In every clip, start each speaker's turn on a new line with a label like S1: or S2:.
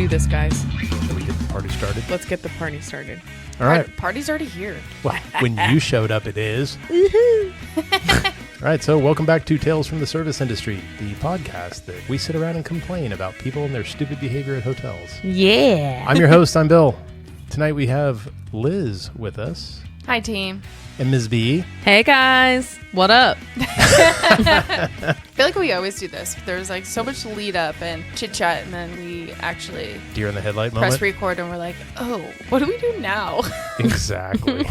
S1: do this, guys.
S2: Shall we get the party started?
S1: Let's get the party started.
S2: All right.
S3: Party's already here.
S2: Well, when you showed up, it is. All right, so welcome back to Tales from the Service Industry, the podcast that we sit around and complain about people and their stupid behavior at hotels.
S1: Yeah.
S2: I'm your host, I'm Bill. Tonight we have Liz with us.
S3: Hi, team.
S2: And Ms. B.
S1: Hey, guys. What up?
S3: I feel like we always do this. There's like so much lead up and chit chat, and then we actually
S2: Deer in the headlight
S3: press
S2: moment.
S3: record, and we're like, oh, what do we do now?
S2: Exactly.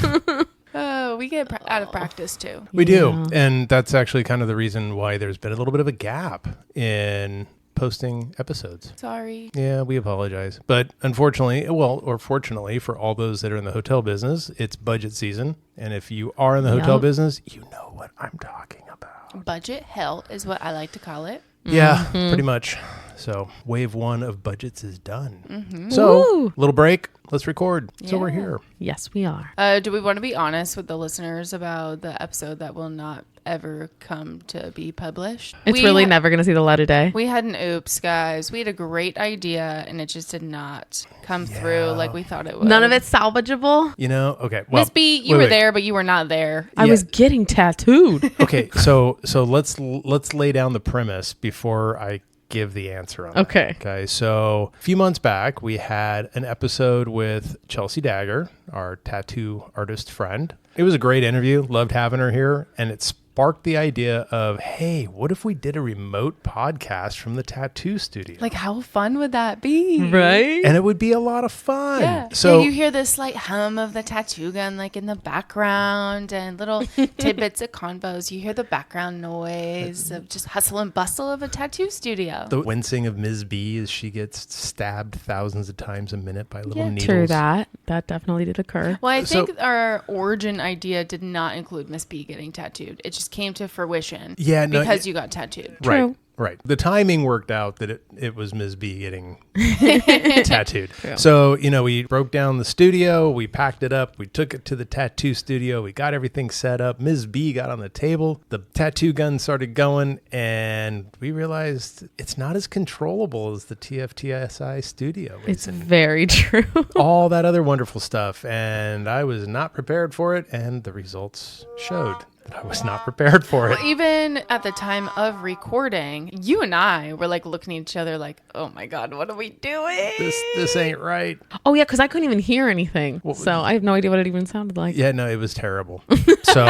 S3: Oh, we get out of practice too.
S2: We do. And that's actually kind of the reason why there's been a little bit of a gap in posting episodes.
S3: Sorry.
S2: Yeah, we apologize. But unfortunately, or fortunately for all those that are in the hotel business, it's budget season. And if you are in the hotel business, you know what I'm talking about.
S3: Budget hell is what I like to call it.
S2: Yeah, pretty much. So wave one of budgets is done. So little break. Let's record. So we're here.
S1: Yes, we are.
S3: Do we want to be honest with the listeners about the episode that will not ever come to be published?
S1: It's really never going to see the light of day.
S3: We had an oops, guys. We had a great idea, and it just did not come through like we thought it would.
S1: None of it's salvageable.
S2: You know, okay. Well,
S3: Miss B, you were there, but you were not there.
S1: I was getting tattooed.
S2: Okay, so let's lay down the premise before I give the answer on
S1: Okay.
S2: that. Okay. So a few months back, we had an episode with Chelsea Dagger, our tattoo artist friend. It was a great interview. Loved having her here. And it sparked the idea of, hey, what if we did a remote podcast from the tattoo studio?
S3: Like, how fun would that be?
S1: Right?
S2: And it would be a lot of fun.
S3: Yeah.
S2: So
S3: you hear this like hum of the tattoo gun like in the background and little tidbits of convos. You hear the background noise of just hustle and bustle of a tattoo studio.
S2: the wincing of Ms. B as she gets stabbed thousands of times a minute by little needles.
S1: True that. That definitely did occur.
S3: Well, I think our origin idea did not include Miss B getting tattooed. It just came to fruition because you got tattooed.
S2: Right. Right. The timing worked out that it was Ms. B getting tattooed.
S1: True.
S2: So, we broke down the studio, we packed it up, we took it to the tattoo studio, we got everything set up. Ms. B got on the table, the tattoo gun started going, and we realized it's not as controllable as the TFTSI studio.
S1: It's very true.
S2: All that other wonderful stuff. And I was not prepared for it, and the results showed. I was not prepared for it.
S3: Well, even at the time of recording, you and I were like looking at each other like, oh my God, what are we doing?
S2: This ain't right.
S1: Oh, yeah, because I couldn't even hear anything. So I have no idea what it even sounded like.
S2: Yeah, no, it was terrible. So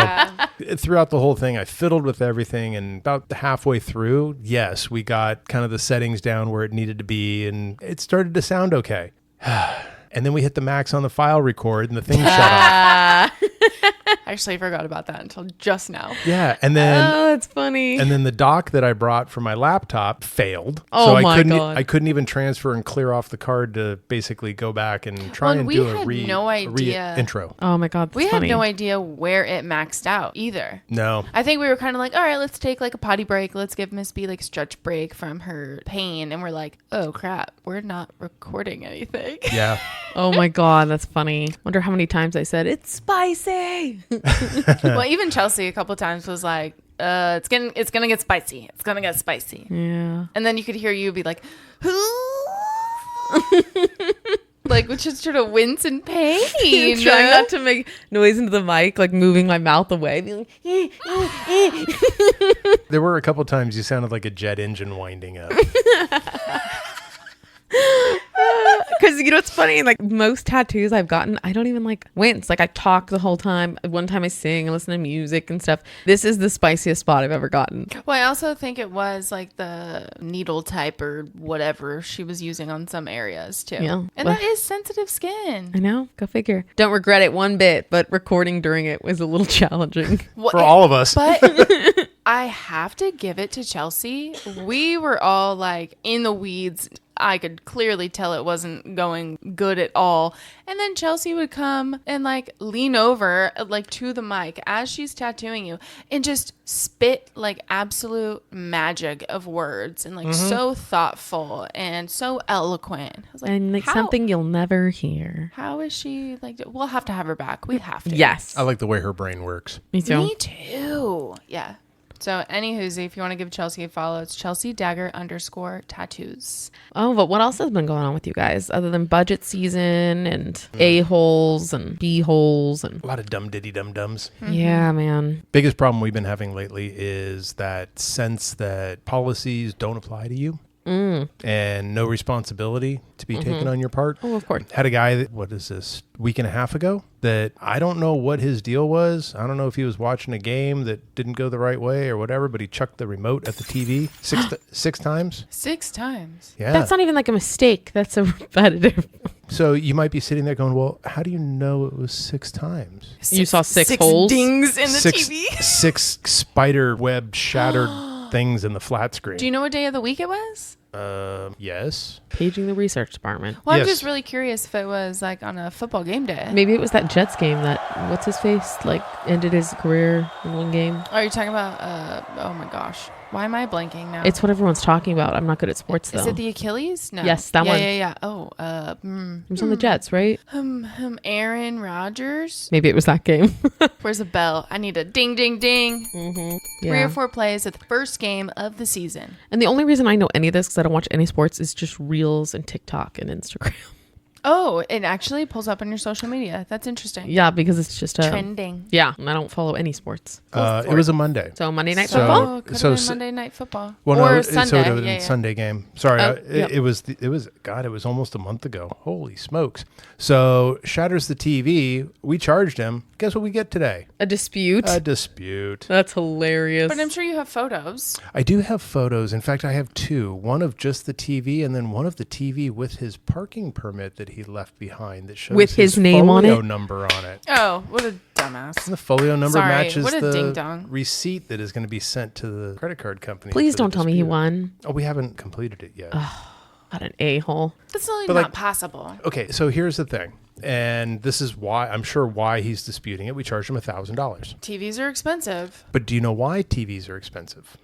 S2: throughout the whole thing, I fiddled with everything. And about halfway through, yes, we got kind of the settings down where it needed to be. And it started to sound okay. And then we hit the max on the file record and the thing shut off.
S3: Actually, I forgot about that until just now.
S2: Yeah, and then
S1: Oh, it's funny.
S2: and then the dock that I brought for my laptop failed.
S1: Oh,
S2: so
S1: my
S2: God. I
S1: God.
S2: couldn't even transfer and clear off the card to basically go back and try and
S3: we
S2: do
S3: had no idea.
S2: intro.
S1: Oh, my God. That's
S3: We
S1: funny.
S3: had no idea where it maxed out either.
S2: No.
S3: I think we were kind of like, all right, let's take like a potty break. Let's give Miss B like stretch break from her pain. And we're like, oh crap, we're not recording anything.
S2: Yeah.
S1: Oh, my God. That's funny. Wonder how many times I said, it's spicy.
S3: Well, even Chelsea a couple times was like, it's gonna get spicy. It's gonna get spicy.
S1: Yeah.
S3: And then you could hear you be like, like, which is sort of wince in pain.
S1: Trying not to make noise into the mic, like moving my mouth away. Being like,
S2: There were a couple times you sounded like a jet engine winding up.
S1: because it's funny, like most tattoos I've gotten, I don't even like wince. Like I talk the whole time. One time I sing and listen to music and stuff. This is the spiciest spot I've ever gotten.
S3: Well, I also think it was like the needle type or whatever she was using on some areas too.
S1: Yeah.
S3: And that is sensitive skin.
S1: I know. Go figure. Don't regret it one bit, but recording during it was a little challenging.
S2: For all of us.
S3: But I have to give it to Chelsea. We were all like in the weeds. I could clearly tell it wasn't going good at all. And then Chelsea would come and like lean over like to the mic as she's tattooing you and just spit like absolute magic of words and like so thoughtful and so eloquent. I was like,
S1: And like something you'll never hear.
S3: How is she like? We'll have to have her back. We have to.
S1: Yes.
S2: I like the way her brain works.
S1: Me too.
S3: Me too. Yeah. So, anywho's, if you want to give Chelsea a follow, it's Chelsea Dagger _tattoos.
S1: Oh, but what else has been going on with you guys other than budget season and A-holes and B-holes and
S2: A lot of dumb diddy dum dums.
S1: yeah, man.
S2: Biggest problem we've been having lately is that sense that policies don't apply to you. And no responsibility to be taken on your part.
S1: Oh, of course.
S2: Had a guy that, what is this, week and a half ago, that I don't know what his deal was. I don't know if he was watching a game that didn't go the right way or whatever, but he chucked the remote at the TV six times.
S3: 6 times.
S2: Yeah.
S1: That's not even like a mistake. That's a repetitive.
S2: So you might be sitting there going, well, how do you know it was 6 times?
S1: You saw 6 holes?
S3: Dings in the
S2: Six,
S3: TV.
S2: 6 spider web shattered things in the flat screen.
S3: Do you know what day of the week it was?
S2: Yes.
S1: Paging the research department.
S3: Well, I'm
S2: Yes.
S3: just really curious if it was like on a football game day.
S1: Maybe it was that Jets game that, what's his face, like ended his career in one game.
S3: Are you talking about, oh my gosh. Why am I blanking now?
S1: It's what everyone's talking about. I'm not good at sports, though.
S3: Is it the Achilles? No.
S1: Yes, that one.
S3: Yeah. Oh,
S1: It was on the Jets, right?
S3: Aaron Rodgers.
S1: Maybe it was that game.
S3: Where's a bell? I need a ding, ding, ding.
S1: Yeah.
S3: 3 or 4 plays at the first game of the season.
S1: And the only reason I know any of this, because I don't watch any sports, is just Reels and TikTok and Instagram.
S3: Oh, it actually pulls up on your social media. That's interesting.
S1: Yeah, because it's just
S3: Trending.
S1: Yeah, and I don't follow any sports.
S2: It was a Monday.
S1: So Monday Night
S2: So-
S1: Football?
S3: Could have
S2: so
S3: been
S2: s-
S3: Monday Night Football.
S2: Well,
S3: or
S2: no,
S3: Sunday.
S2: so it would have been
S3: yeah.
S2: Sunday game. Sorry,
S1: Oh, yep.
S2: it was almost a month ago. Holy smokes! So shatters the TV. We charged him. Guess what we get today?
S1: A dispute?
S2: A dispute.
S1: That's hilarious.
S3: But I'm sure you have photos.
S2: I do have photos. In fact, I have 2. One of just the TV, and then one of the TV with his parking permit that he left behind that shows
S1: With his name on
S2: folio
S1: it?
S2: number on it.
S3: Oh, what a dumbass.
S2: And the folio number
S3: Sorry,
S2: matches
S3: what a
S2: the
S3: ding-dong.
S2: receipt that is going to be sent to the credit card company.
S1: Please
S2: for the
S1: don't tell me he
S2: dispute.
S1: won.
S2: Oh, we haven't completed it yet.
S1: What an a-hole.
S3: That's really
S2: But,
S3: not
S2: like-
S3: possible.
S2: Okay, so here's the thing. And this is why, I'm sure why he's disputing it. We charged him $1,000.
S3: TVs are expensive.
S2: But do you know why TVs are expensive?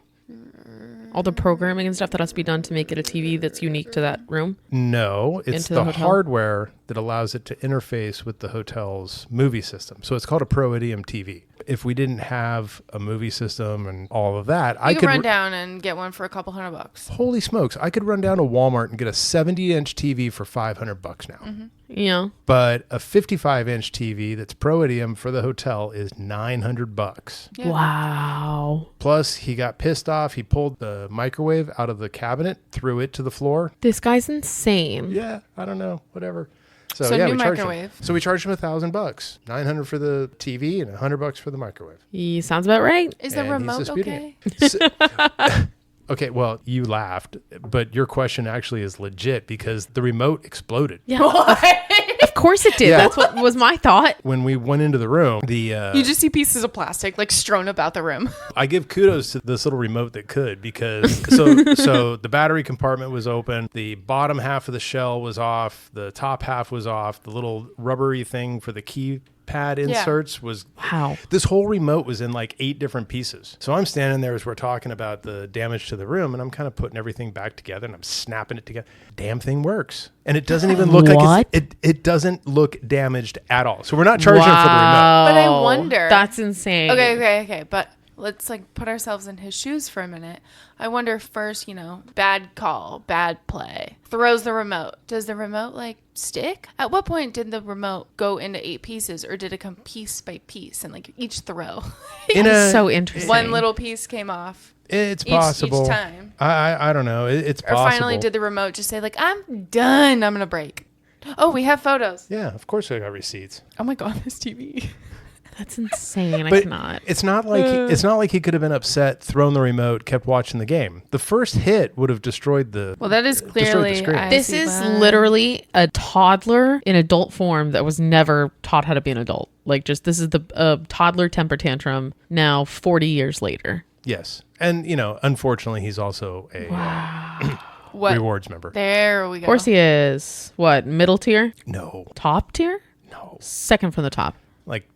S1: All the programming and stuff that has to be done to make it a TV that's unique to that room.
S2: No, it's
S1: Into
S2: the
S1: the hotel?
S2: hardware that allows it to interface with the hotel's movie system. So it's called a Pro Idiom TV. If we didn't have a movie system and all of that, I
S3: You could
S2: could
S3: run down and get one for a couple $100.
S2: Holy smokes, I could run down to Walmart and get a 70-inch TV for $500 now.
S1: Yeah.
S2: But a 55-inch TV that's Pro Idiom for the hotel is $900.
S3: Yeah.
S1: Wow.
S2: Plus, he got pissed off. He pulled the microwave out of the cabinet, threw it to the floor.
S1: This guy's insane.
S2: Yeah, I don't know, whatever.
S3: So
S2: yeah,
S3: new
S2: we charged him.
S3: microwave.
S2: So we charged him $1,000, $900 for the TV and $100 for the microwave.
S1: He sounds about right.
S3: Is the
S2: And he's
S3: remote
S2: disputing
S3: okay?
S2: Okay, well, you laughed, but your question actually is legit because the remote exploded.
S1: Yeah. Of course it did.
S2: Yeah.
S1: That's what was my thought.
S2: When we went into the room,
S3: You just see pieces of plastic like strewn about the room.
S2: I give kudos to this little remote that could because so the battery compartment was open, the bottom half of the shell was off, the top half was off, the little rubbery thing for the keypad inserts was
S1: Wow.
S2: this whole remote was in like 8 different pieces. So I'm standing there as we're talking about the damage to the room and I'm kind of putting everything back together and I'm snapping it together. Damn thing works. And it doesn't even look
S1: What?
S2: like it doesn't look damaged at all. So we're not charging him for the remote.
S3: But I wonder-
S1: That's insane.
S3: Okay. But let's like put ourselves in his shoes for a minute. I wonder first, bad call, bad play, throws the remote. Does the remote like stick? At what point did the remote go into 8 pieces or did it come piece by piece and like each throw?
S1: That's so interesting.
S3: One little piece came off.
S2: It's
S3: Each
S2: possible.
S3: time.
S2: I don't know. It's
S3: Or
S2: possible.
S3: finally did the remote just say like, I'm done. I'm going to break. Oh, we have photos.
S2: Yeah, of course I got receipts.
S3: Oh my God, this TV.
S1: That's insane. I
S2: But
S1: cannot.
S2: it's not like he could have been upset, thrown the remote, kept watching the game. The first hit would have destroyed the.
S3: Well, that is
S2: destroyed the
S3: clearly.
S2: screen.
S1: This is literally a toddler in adult form that was never taught how to be an adult. Like, just this is the toddler temper tantrum now 40 years later.
S2: Yes, and unfortunately, he's also a
S3: What?
S2: rewards member.
S3: There we go.
S1: Of course he is. What, middle tier?
S2: No,
S1: Top tier?
S2: no,
S1: Second from the top.
S2: like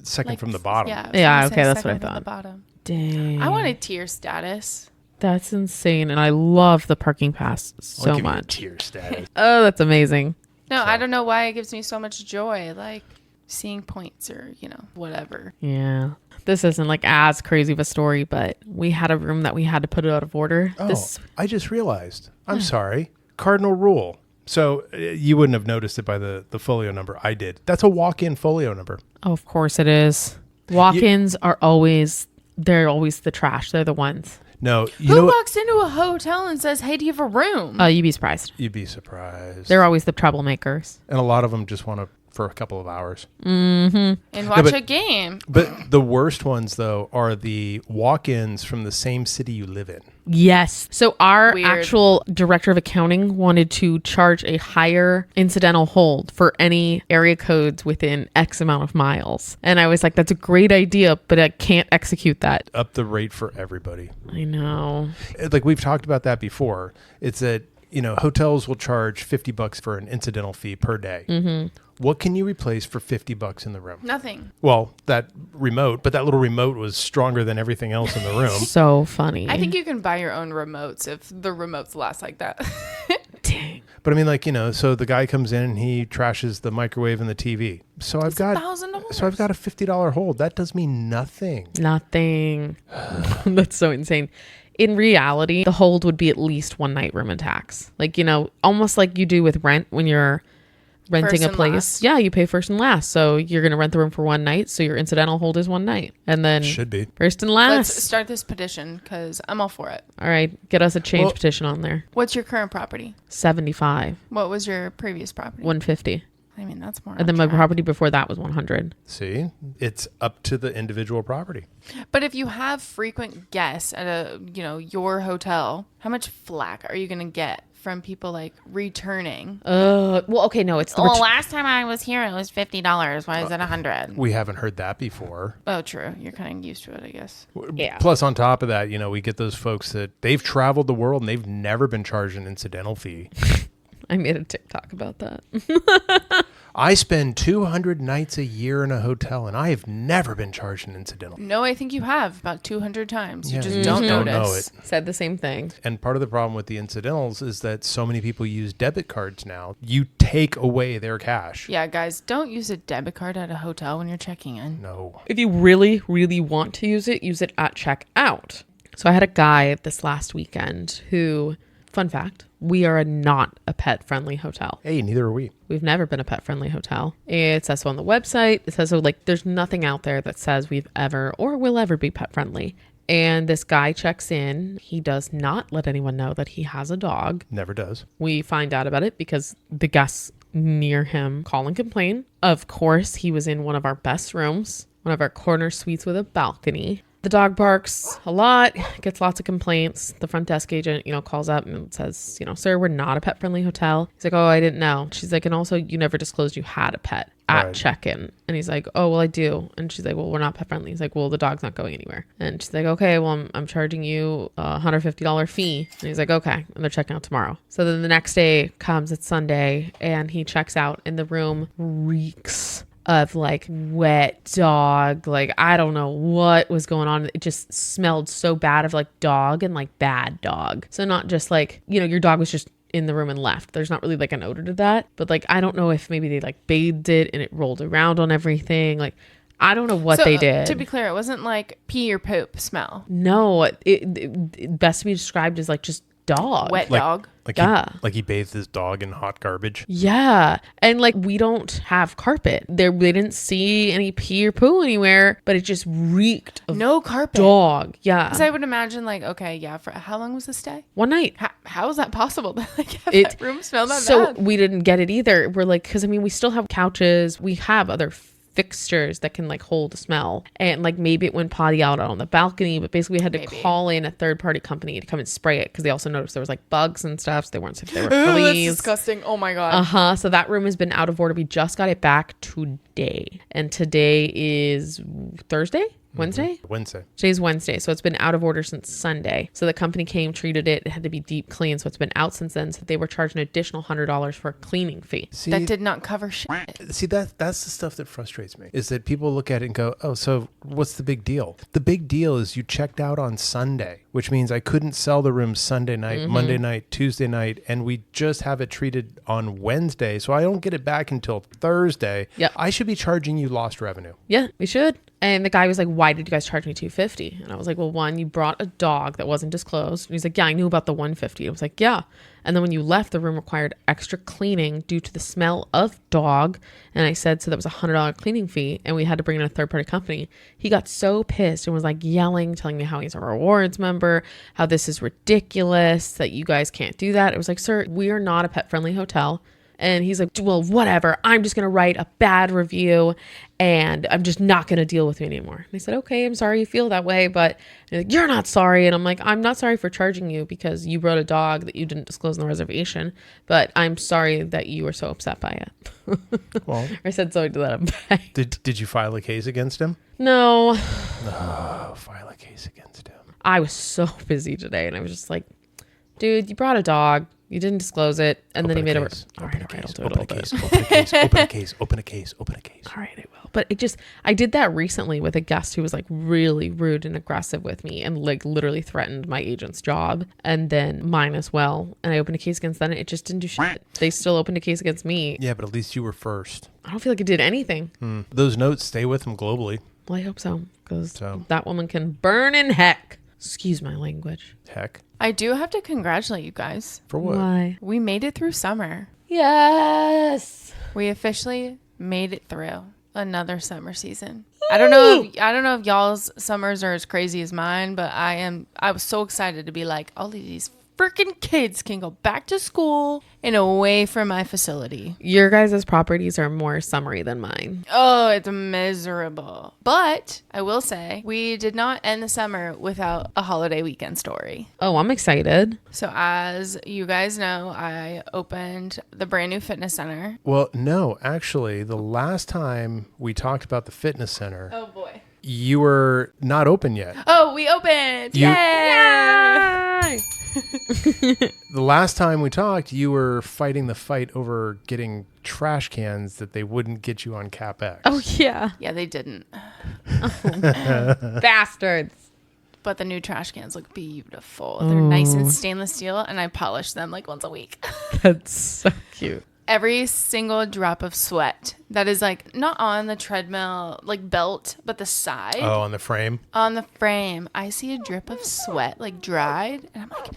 S2: second
S3: Like,
S2: from the bottom.
S3: Yeah,
S1: Yeah,
S3: I was
S1: okay,
S3: gonna
S1: that's
S3: say
S1: what I
S3: second from
S1: thought.
S3: the bottom.
S1: Dang.
S3: I wanted tier status.
S1: That's insane. And I love the parking pass
S2: I'll
S1: so
S2: give you a
S1: much.
S2: tier status.
S1: Oh, that's amazing.
S3: No, I don't know why it gives me so much joy. Like, seeing points or, whatever.
S1: Yeah. This isn't like as crazy of a story, but we had a room that we had to put out of order.
S2: Oh, I just realized. I'm sorry. Cardinal rule. So you wouldn't have noticed it by the folio number. I did. That's a walk-in folio number.
S1: Oh, of course it is. Walk-ins are always, they're always the trash. They're the ones.
S2: No.
S3: Who walks into a hotel and says, hey, do you have a room?
S1: You'd be surprised.
S2: You'd be surprised.
S1: They're always the troublemakers.
S2: And a lot of them just want to for a couple of hours.
S3: And watch a game.
S2: But the worst ones, though, are the walk-ins from the same city you live in.
S1: Yes. So our
S3: Weird.
S1: actual director of accounting wanted to charge a higher incidental hold for any area codes within X amount of miles. And I was like, that's a great idea, but I can't execute that.
S2: Up the rate for everybody.
S1: I know.
S2: Like we've talked about that before. It's that, hotels will charge $50 for an incidental fee per day. Mm-hmm. What can you replace for $50 in the room?
S3: Nothing.
S2: Well, that remote, but that little remote was stronger than everything else in the room.
S1: So funny.
S3: I think you can buy your own remotes if the remotes last like that.
S1: Dang.
S2: But I mean, so the guy comes in and he trashes the microwave and the TV. So I've got
S3: $1,000.
S2: So I've got a $50 hold. That does me nothing.
S1: Nothing. That's so insane. In reality, the hold would be at least one night room and tax. Like, almost like you do with rent when you're renting a place.
S3: Last.
S1: Yeah, you pay first and last. So you're going to rent the room for one night. So your incidental hold is one night. And then
S2: should be
S1: first and last.
S3: Let's start this petition because I'm all for it.
S1: All right. Get us a change petition on there.
S3: What's your current property?
S1: 75.
S3: What was your previous property?
S1: 150.
S3: I mean, that's more.
S1: And then my property before that was 100.
S2: See, it's up to the individual property.
S3: But if you have frequent guests at your hotel, how much flack are you going to get from people like returning?
S1: Well, okay, no, it's the
S3: last time I was here, it was $50. Why is it 100?
S2: We haven't heard that before.
S3: Oh, true. You're kind of used to it, I guess.
S1: Yeah.
S2: Plus, on top of that, we get those folks that they've traveled the world and they've never been charged an incidental fee.
S1: I made a TikTok about that.
S2: I spend 200 nights a year in a hotel and I have never been charged an incidental.
S3: No, I think you have about 200 times.
S2: Yeah,
S3: You just
S2: you
S3: don't
S2: don't
S3: notice.
S2: know it.
S1: Said the same thing.
S2: And part of the problem with the incidentals is that so many people use debit cards now. You take away their cash.
S3: Yeah, guys, don't use a debit card at a hotel when you're checking in.
S2: No.
S1: If you really, really want to use it at checkout. So I had a guy this last weekend who, fun fact, we are not a pet-friendly hotel.
S2: Hey, neither are we.
S1: We've never been a pet-friendly hotel. It says so on the website. It says so, there's nothing out there that says we've ever or will ever be pet-friendly. And this guy checks in. He does not let anyone know that he has a dog.
S2: Never does.
S1: We find out about it because the guests near him call and complain. Of course, he was in one of our best rooms, one of our corner suites with a balcony. The dog barks a lot, gets lots of complaints. The front desk agent, calls up and says, sir, we're not a pet-friendly hotel. He's like, oh, I didn't know. She's like, and also you never disclosed you had a pet at check-in. And he's like, oh, well, I do. And she's like, well, we're not pet-friendly. He's like, well, the dog's not going anywhere. And she's like, okay, well, I'm charging you a $150 fee. And he's like, okay. And they're checking out tomorrow. So then the next day comes, it's Sunday, and he checks out and the room reeks of wet dog. I don't know what was going on. It just smelled so bad of dog and bad dog. So not just your dog was just in the room and left. There's not really an odor to that. But I don't know if maybe they bathed it and it rolled around on everything. I don't know what they did.
S3: To be clear, it wasn't pee or poop smell.
S1: No, it best to be described as just dog.
S3: Wet dog.
S2: He bathed his dog in hot garbage.
S1: Yeah. And we don't have carpet. They didn't see any pee or poo anywhere, but it just reeked of
S3: no carpet.
S1: Dog. Yeah.
S3: Because I would imagine for how long was the stay?
S1: One night.
S3: How is that possible to have that room smell that
S1: so
S3: bad?
S1: We didn't get it either. We're because we still have couches. We have other fixtures that can hold a smell, and maybe it went potty out on the balcony, but basically we had to call in a third-party company to come and spray it because they also noticed there was bugs and stuff, so they weren't if they were fleas.
S3: That's disgusting. Oh my god.
S1: So that room has been out of order. We just got it back today, and today is Thursday. Wednesday?
S2: Wednesday.
S1: Today's Wednesday, so it's been out of order since Sunday. So the company came, treated it. It had to be deep clean, so it's been out since then. So they were charged an additional $100 for a cleaning fee.
S2: See,
S3: That did not cover shit.
S2: that's the stuff that frustrates me, is that people look at it and go, oh, so what's the big deal? The big deal is you checked out on Sunday, which means I couldn't sell the room Sunday night, Monday night, Tuesday night, and we just have it treated on Wednesday, so I don't get it back until Thursday.
S1: Yep.
S2: I should be charging you lost revenue.
S1: Yeah, we should. And the guy was like, why did you guys charge me $250? And I was like, well, one, you brought a dog that wasn't disclosed. And he's like, yeah, I knew about the $150. I was like, yeah. And then when you left, the room required extra cleaning due to the smell of dog. And I said, so that was a $100 cleaning fee. And we had to bring in a third party company. He got so pissed and was like yelling, telling me how he's a rewards member, how this is ridiculous, that you guys can't do that. It was like, sir, we are not a pet friendly hotel. And he's like, well, whatever. I'm just going to write a bad review and I'm just not going to deal with you anymore. And I said, okay, I'm sorry you feel that way, but like, you're not sorry. And I'm like, I'm not sorry for charging you because you brought a dog that you didn't disclose in the reservation, but I'm sorry that you were so upset by it.
S2: Well,
S1: I said sorry to that effect.
S2: did you file a case against him?
S1: No.
S2: No, file a case against him.
S1: I was so busy today and I was just like, dude, you brought a dog. You didn't disclose it. And then he made a... All right, I'll do it a little bit.
S2: Open a case, open a case, open a case, open a case.
S1: All right, I will. But I did that recently with a guest who was like really rude and aggressive with me and like literally threatened my agent's job and then mine as well. And I opened a case against them. And it just didn't do shit. They still opened a case against me.
S2: Yeah, but at least you were first.
S1: I don't feel like it did anything.
S2: Those notes stay with them globally.
S1: Well, I hope so. Because that woman can burn in heck. Excuse my language.
S2: Heck.
S3: I do have to congratulate you guys.
S2: For what?
S1: Why?
S3: We made it through summer.
S1: Yes.
S3: We officially made it through another summer season. I don't know if y'all's summers are as crazy as mine, but I was so excited to be like, all of these freaking kids can go back to school and away from my facility.
S1: Your guys' properties are more summery than mine.
S3: Oh, it's miserable. But I will say, we did not end the summer without a holiday weekend story.
S1: Oh, I'm excited.
S3: So as you guys know, I opened the brand new fitness center.
S2: Well, no, actually, the last time we talked about the fitness center,
S3: Oh boy.
S2: you were not open yet.
S3: Oh, we opened. Yay!
S2: The last time we talked, you were fighting the fight over getting trash cans that they wouldn't get you on CapEx.
S1: Oh, yeah.
S3: Yeah, they didn't.
S1: Bastards.
S3: But the new trash cans look beautiful. They're nice and stainless steel, and I polish them like once a week.
S1: That's so cute.
S3: Every single drop of sweat that is like not on the treadmill like belt, but the side.
S2: Oh, on the frame?
S3: On the frame, I see a drip of sweat like dried, and I'm like,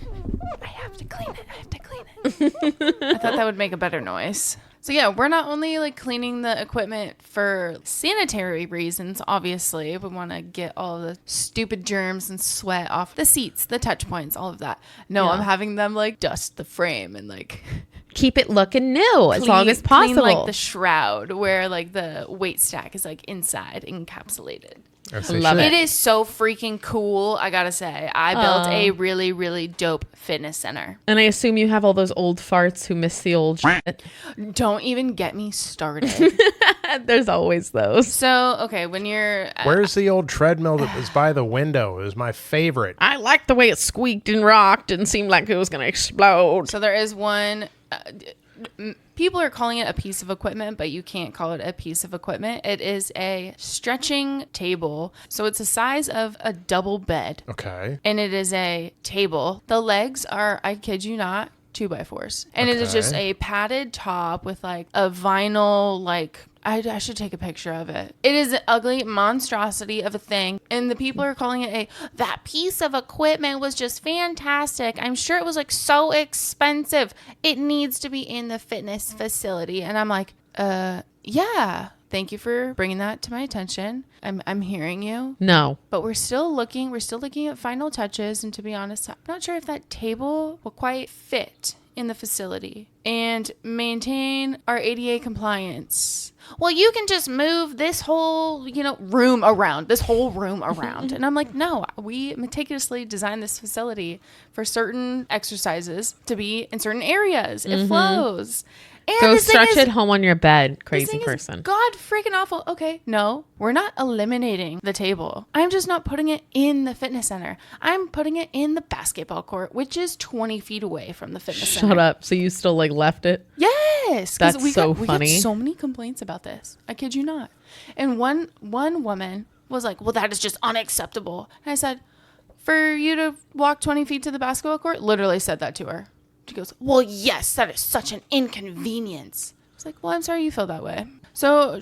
S3: I have to clean it. I have to clean it. I thought that would make a better noise. So yeah, we're not only like cleaning the equipment for sanitary reasons, obviously. We want to get all the stupid germs and sweat off the seats, the touch points, all of that. No,
S1: Yeah.
S3: I'm having them like dust the frame and like
S1: Keep it looking new as long as possible.
S3: Clean, like the shroud where like the weight stack is like inside encapsulated.
S1: Love
S3: It is so freaking cool, I gotta say. I built
S1: Oh.
S3: a really, really dope fitness center.
S1: And I assume you have all those old farts who miss the old shit.
S3: Don't even get me started.
S1: There's always those.
S3: So, okay, when you're...
S2: Where's the old treadmill that was by the window? It was my favorite.
S1: I liked the way it squeaked and rocked and seemed like it was going to explode.
S3: So there is one... people are calling it a piece of equipment, but you can't call it a piece of equipment. It is a stretching table. So it's the size of a double bed.
S2: Okay.
S3: And it is a table. The legs are, I kid you not, 2x4s. And it is just a padded top with like a vinyl, like, I should take a picture of it. It is an ugly monstrosity of a thing. And the people are calling it that piece of equipment was just fantastic. I'm sure it was like so expensive. It needs to be in the fitness facility. And I'm like, yeah. Thank you for bringing that to my attention. I'm hearing you.
S1: No.
S3: But we're still looking at final touches. And to be honest, I'm not sure if that table will quite fit in the facility. and maintain our ADA compliance. Well, you can just move this whole, room around. And I'm like, no, we meticulously designed this facility for certain exercises to be in certain areas. It flows. And
S1: Go stretch at home on your bed, crazy person.
S3: God freaking awful. Okay, no, we're not eliminating the table. I'm just not putting it in the fitness center. I'm putting it in the basketball court, which is 20 feet away from the fitness center.
S1: Shut up. So you still left it?
S3: Yes.
S1: That's
S3: we
S1: so
S3: got
S1: funny.
S3: so many complaints about this. I kid you not. And one woman was like, well, that is just unacceptable. And I said, for you to walk 20 feet to the basketball court? Literally said that to her. She goes, well, yes, that is such an inconvenience. I was like, well, I'm sorry you feel that way. So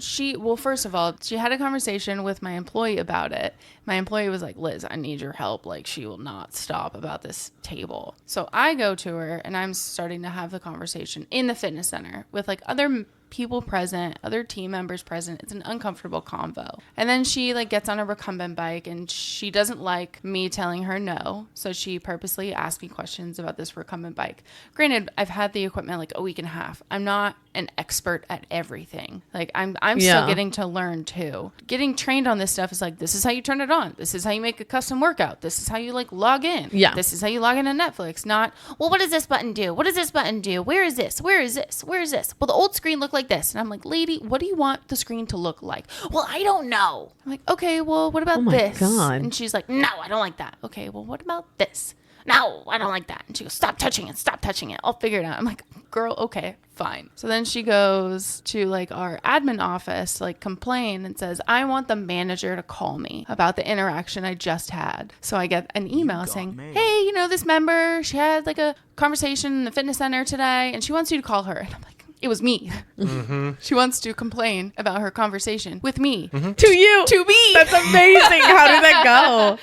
S3: first of all, she had a conversation with my employee about it. My employee was like, Liz, I need your help. Like, she will not stop about this table. So I go to her and I'm starting to have the conversation in the fitness center with like other people present, other team members present. It's an uncomfortable convo. And then she like gets on a recumbent bike and she doesn't like me telling her no. So she purposely asked me questions about this recumbent bike. Granted, I've had the equipment like a week and a half. I'm not an expert at everything. Like I'm still getting to learn too. Getting trained on this stuff is like, this is how you turn it on. This is how you make a custom workout. This is how you like log in.
S1: Yeah.
S3: This is how you log into Netflix. Not, well, what does this button do? What does this button do? Where is this? Where is this? Where is this? Well, the old screen looked like this. And I'm like, lady, what do you want the screen to look like? Well, I don't know. I'm like, okay, well, what about this?
S1: God.
S3: And she's like, no, I don't like that. Okay, well, what about this? No, I don't like that. And she goes, stop touching it. I'll figure it out. I'm like, girl, okay, fine. So then she goes to like our admin office, like complain and says, I want the manager to call me about the interaction I just had. So I get an email saying, hey, this member, she had like a conversation in the fitness center today and she wants you to call her. And I'm like, it was me. Mm-hmm. She wants to complain about her conversation with me.
S1: Mm-hmm. To you.
S3: To me.
S1: That's amazing. How did that go?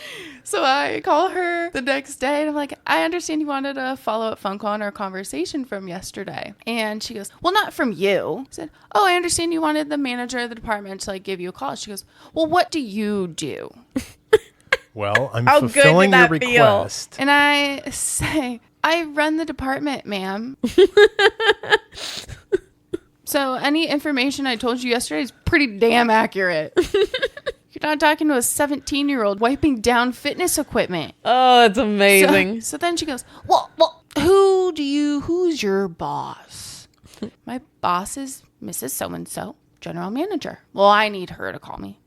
S3: So I call her the next day and I'm like, I understand you wanted a follow-up phone call on our conversation from yesterday. And she goes, well, not from you. I said, oh, I understand you wanted the manager of the department to like give you a call. She goes, well, what do you do?
S2: Well, I'm
S1: How
S2: fulfilling
S1: good
S2: your
S1: did that feel?
S2: request.
S3: And I say, I run the department, ma'am. So any information I told you yesterday is pretty damn accurate. You're not talking to a 17-year-old wiping down fitness equipment.
S1: Oh, it's amazing.
S3: So then she goes, well, who's your boss? My boss is Mrs. So-and-so, general manager. Well, I need her to call me.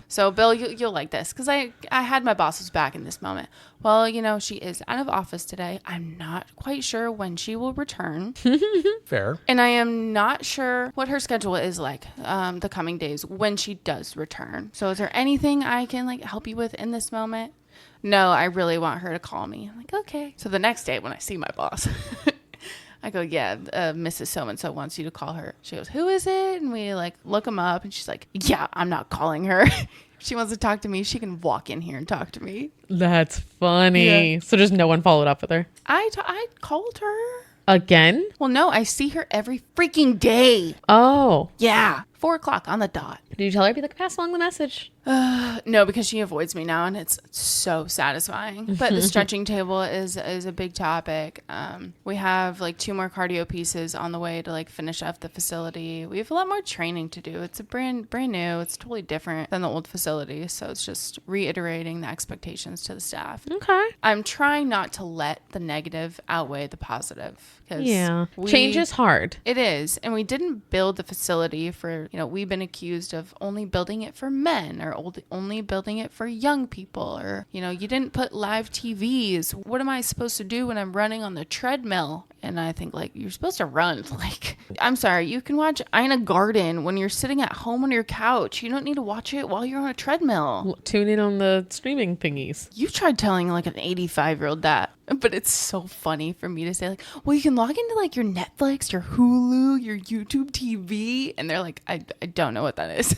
S3: So, Bill, you'll like this because I had my boss's back in this moment. Well, she is out of office today. I'm not quite sure when she will return.
S2: Fair.
S3: And I am not sure what her schedule is like the coming days when she does return. So is there anything I can like help you with in this moment? No, I really want her to call me. I'm like, okay. So the next day when I see my boss, I go, yeah, Mrs. So-and-so wants you to call her. She goes, who is it? And we like look him up and she's like, yeah, I'm not calling her. If she wants to talk to me, she can walk in here and talk to me.
S1: That's funny. Yeah. So just no one followed up with her?
S3: I called her.
S1: Again?
S3: Well, no, I see her every freaking day.
S1: Oh.
S3: Yeah. 4:00 on the dot.
S1: Did you tell her to be like, pass along the message?
S3: No, because she avoids me now, and it's so satisfying. But the stretching table is a big topic. We have like 2 more cardio pieces on the way to like finish up the facility. We have a lot more training to do. It's a brand new. It's totally different than the old facility. So it's just reiterating the expectations to the staff.
S1: Okay.
S3: I'm trying not to let the negative outweigh the positive.
S1: Yeah. Change is hard.
S3: It is. And we didn't build the facility for, we've been accused of only building it for men or only building it for young people or, you didn't put live TVs. What am I supposed to do when I'm running on the treadmill? And I think like, you're supposed to run. Like, I'm sorry, you can watch Ina Garden when you're sitting at home on your couch. You don't need to watch it while you're on a treadmill.
S1: Tune in on the streaming thingies.
S3: You tried telling like an 85-year-old that. But it's so funny for me to say like, well, you can log into like your Netflix, your Hulu, your YouTube TV. And they're like, I don't know what that is.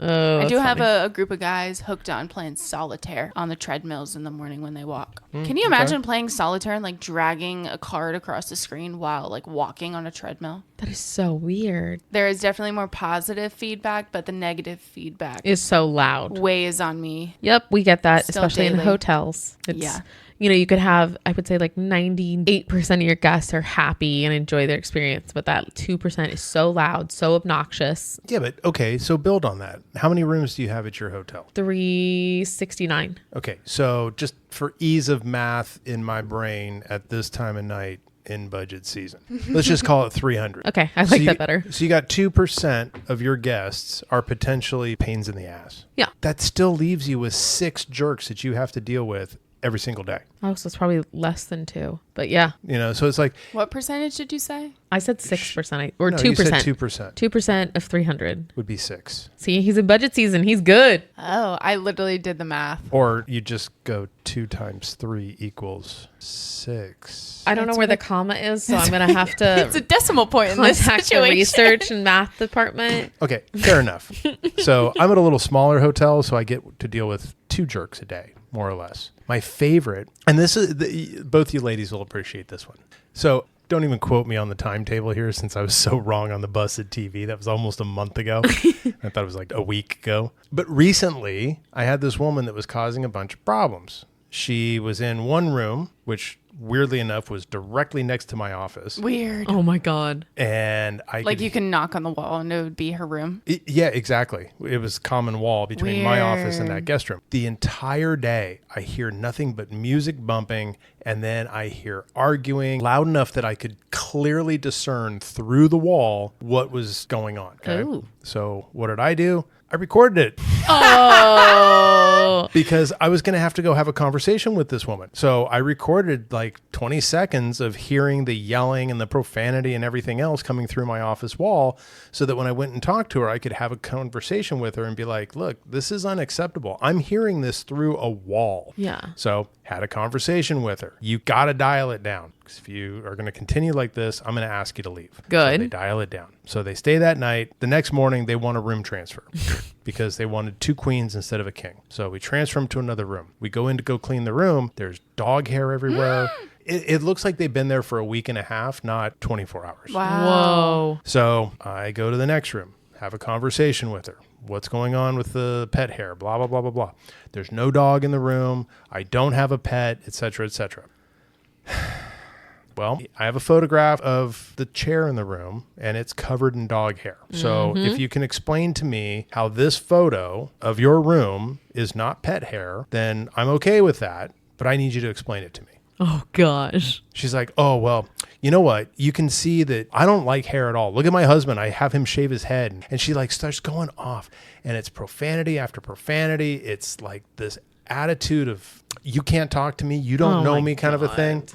S1: Oh,
S3: I do have a group of guys hooked on playing solitaire on the treadmills in the morning when they walk. Can you imagine playing solitaire and like dragging a card across the screen while like walking on a treadmill?
S1: That is so weird.
S3: There is definitely more positive feedback, but the negative feedback
S1: Is so loud.
S3: weighs on me.
S1: Yep, we get that,
S3: Still
S1: especially in
S3: daily.
S1: hotels. It's,
S3: Yeah.
S1: You know, you could have, I would say like 98% of your guests are happy and enjoy their experience, but that 2% is so loud, so obnoxious.
S2: Yeah, but okay, so build on that. How many rooms do you have at your hotel?
S1: 369.
S2: Okay, so just for ease of math in my brain at this time of night in budget season, let's just call it 300.
S1: Okay, I like that better.
S2: So you got 2% of your guests are potentially pains in the ass.
S1: Yeah.
S2: That still leaves you with 6 jerks that you have to deal with every single day.
S1: Oh, so it's probably less than 2. But yeah,
S2: You know, so it's like,
S3: What percentage did you say?
S1: I said 6% or
S2: no,
S1: 2%.
S2: you said 2%
S1: 2% of 300.
S2: would be 6.
S1: See, he's in budget season. He's good.
S3: Oh, I literally did the math.
S2: Or you just go 2 times 3 equals 6.
S1: I don't know
S3: That's
S1: where the
S3: what
S1: comma is, so I'm going to have to
S3: It's a decimal point in this
S1: contact the
S3: situation.
S1: research and math department.
S2: Okay, fair enough. So I'm at a little smaller hotel, so I get to deal with 2 jerks a day, more or less. My favorite, and this is, both you ladies will appreciate this one. So don't even quote me on the timetable here, since I was so wrong on the busted TV. That was almost a month ago. I thought it was like a week ago. But recently, I had this woman that was causing a bunch of problems. She was in one room, which weirdly enough was directly next to my office.
S3: Weird.
S1: Oh my God.
S2: And
S3: Like you can knock on the wall and it would be her room.
S2: Yeah, exactly. It was common wall between my office and that guest room. The entire day, I hear nothing but music bumping, and then I hear arguing loud enough that I could clearly discern through the wall what was going on. Okay?
S1: Ooh.
S2: So what did I do? I recorded it
S1: Oh.
S2: because I was going to have to go have a conversation with this woman. So I recorded like 20 seconds of hearing the yelling and the profanity and everything else coming through my office wall, so that when I went and talked to her, I could have a conversation with her and be like, look, this is unacceptable. I'm hearing this through a wall.
S1: Yeah.
S2: So had a conversation with her. You got to dial it down. Because if you are going to continue like this, I'm going to ask you to leave.
S1: Good.
S2: So they dial it down. So they stay that night. The next morning, they want a room transfer because they wanted 2 queens instead of a king. So we transfer them to another room. We go in to go clean the room. There's dog hair everywhere. It looks like they've been there for a week and a half, not 24 hours.
S3: Wow.
S1: Whoa.
S2: So I go to the next room, have a conversation with her. What's going on with the pet hair? Blah, blah, blah, blah, blah. There's no dog in the room. I don't have a pet, et cetera, et cetera. Well, I have a photograph of the chair in the room, and it's covered in dog hair. So if you can explain to me how this photo of your room is not pet hair, then I'm okay with that, but I need you to explain it to me.
S1: Oh gosh.
S2: She's like, oh, well, you know what? You can see that I don't like hair at all. Look at my husband. I have him shave his head. And she like starts going off, and it's profanity after profanity. It's like this attitude of, you can't talk to me. You don't know me kind of a thing.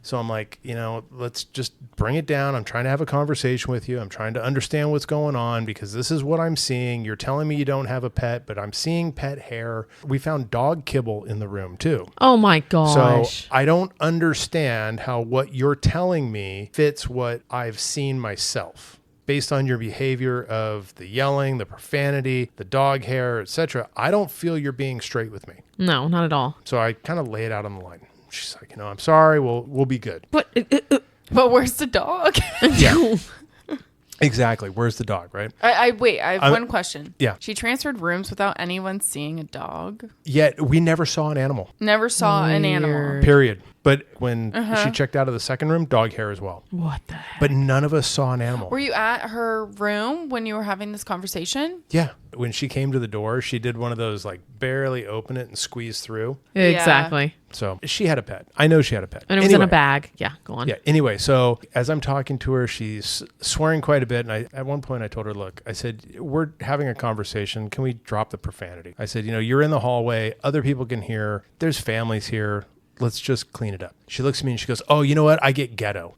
S2: So I'm like, you know, let's just bring it down. I'm trying to have a conversation with you. I'm trying to understand what's going on, because this is what I'm seeing. You're telling me you don't have a pet, but I'm seeing pet hair. We found dog kibble in the room too.
S1: Oh my gosh.
S2: So I don't understand how what you're telling me fits what I've seen myself. Based on your behavior of the yelling, the profanity, the dog hair, etc., I don't feel you're being straight with me.
S1: No, not at all.
S2: So I kind of lay it out on the line. She's like, you know, I'm sorry. We'll be good.
S1: But
S3: But where's the dog?
S2: Yeah. Exactly. Where's the dog, right?
S3: Wait, I have one question.
S2: Yeah.
S3: She transferred rooms without anyone seeing a dog.
S2: Yet we never saw an animal.
S3: Never saw an animal.
S1: Weird.
S2: Period. But when she checked out of the second room, dog hair as well.
S1: what the heck?
S2: But none of us saw an animal.
S3: Were you at her room when you were having this conversation?
S2: Yeah. When she came to the door, she did one of those like barely open it and squeeze through.
S1: Exactly.
S2: So she had a pet. I know she had a pet.
S1: And it was in a bag. Yeah, go on.
S2: Yeah. Anyway, so as I'm talking to her, she's swearing quite a bit. And at one point I told her, look, I said, we're having a conversation. Can we drop the profanity? I said, you know, you're in the hallway. Other people can hear. There's families here. Let's just clean it up. She looks at me and she goes, oh, you know what? I get ghetto.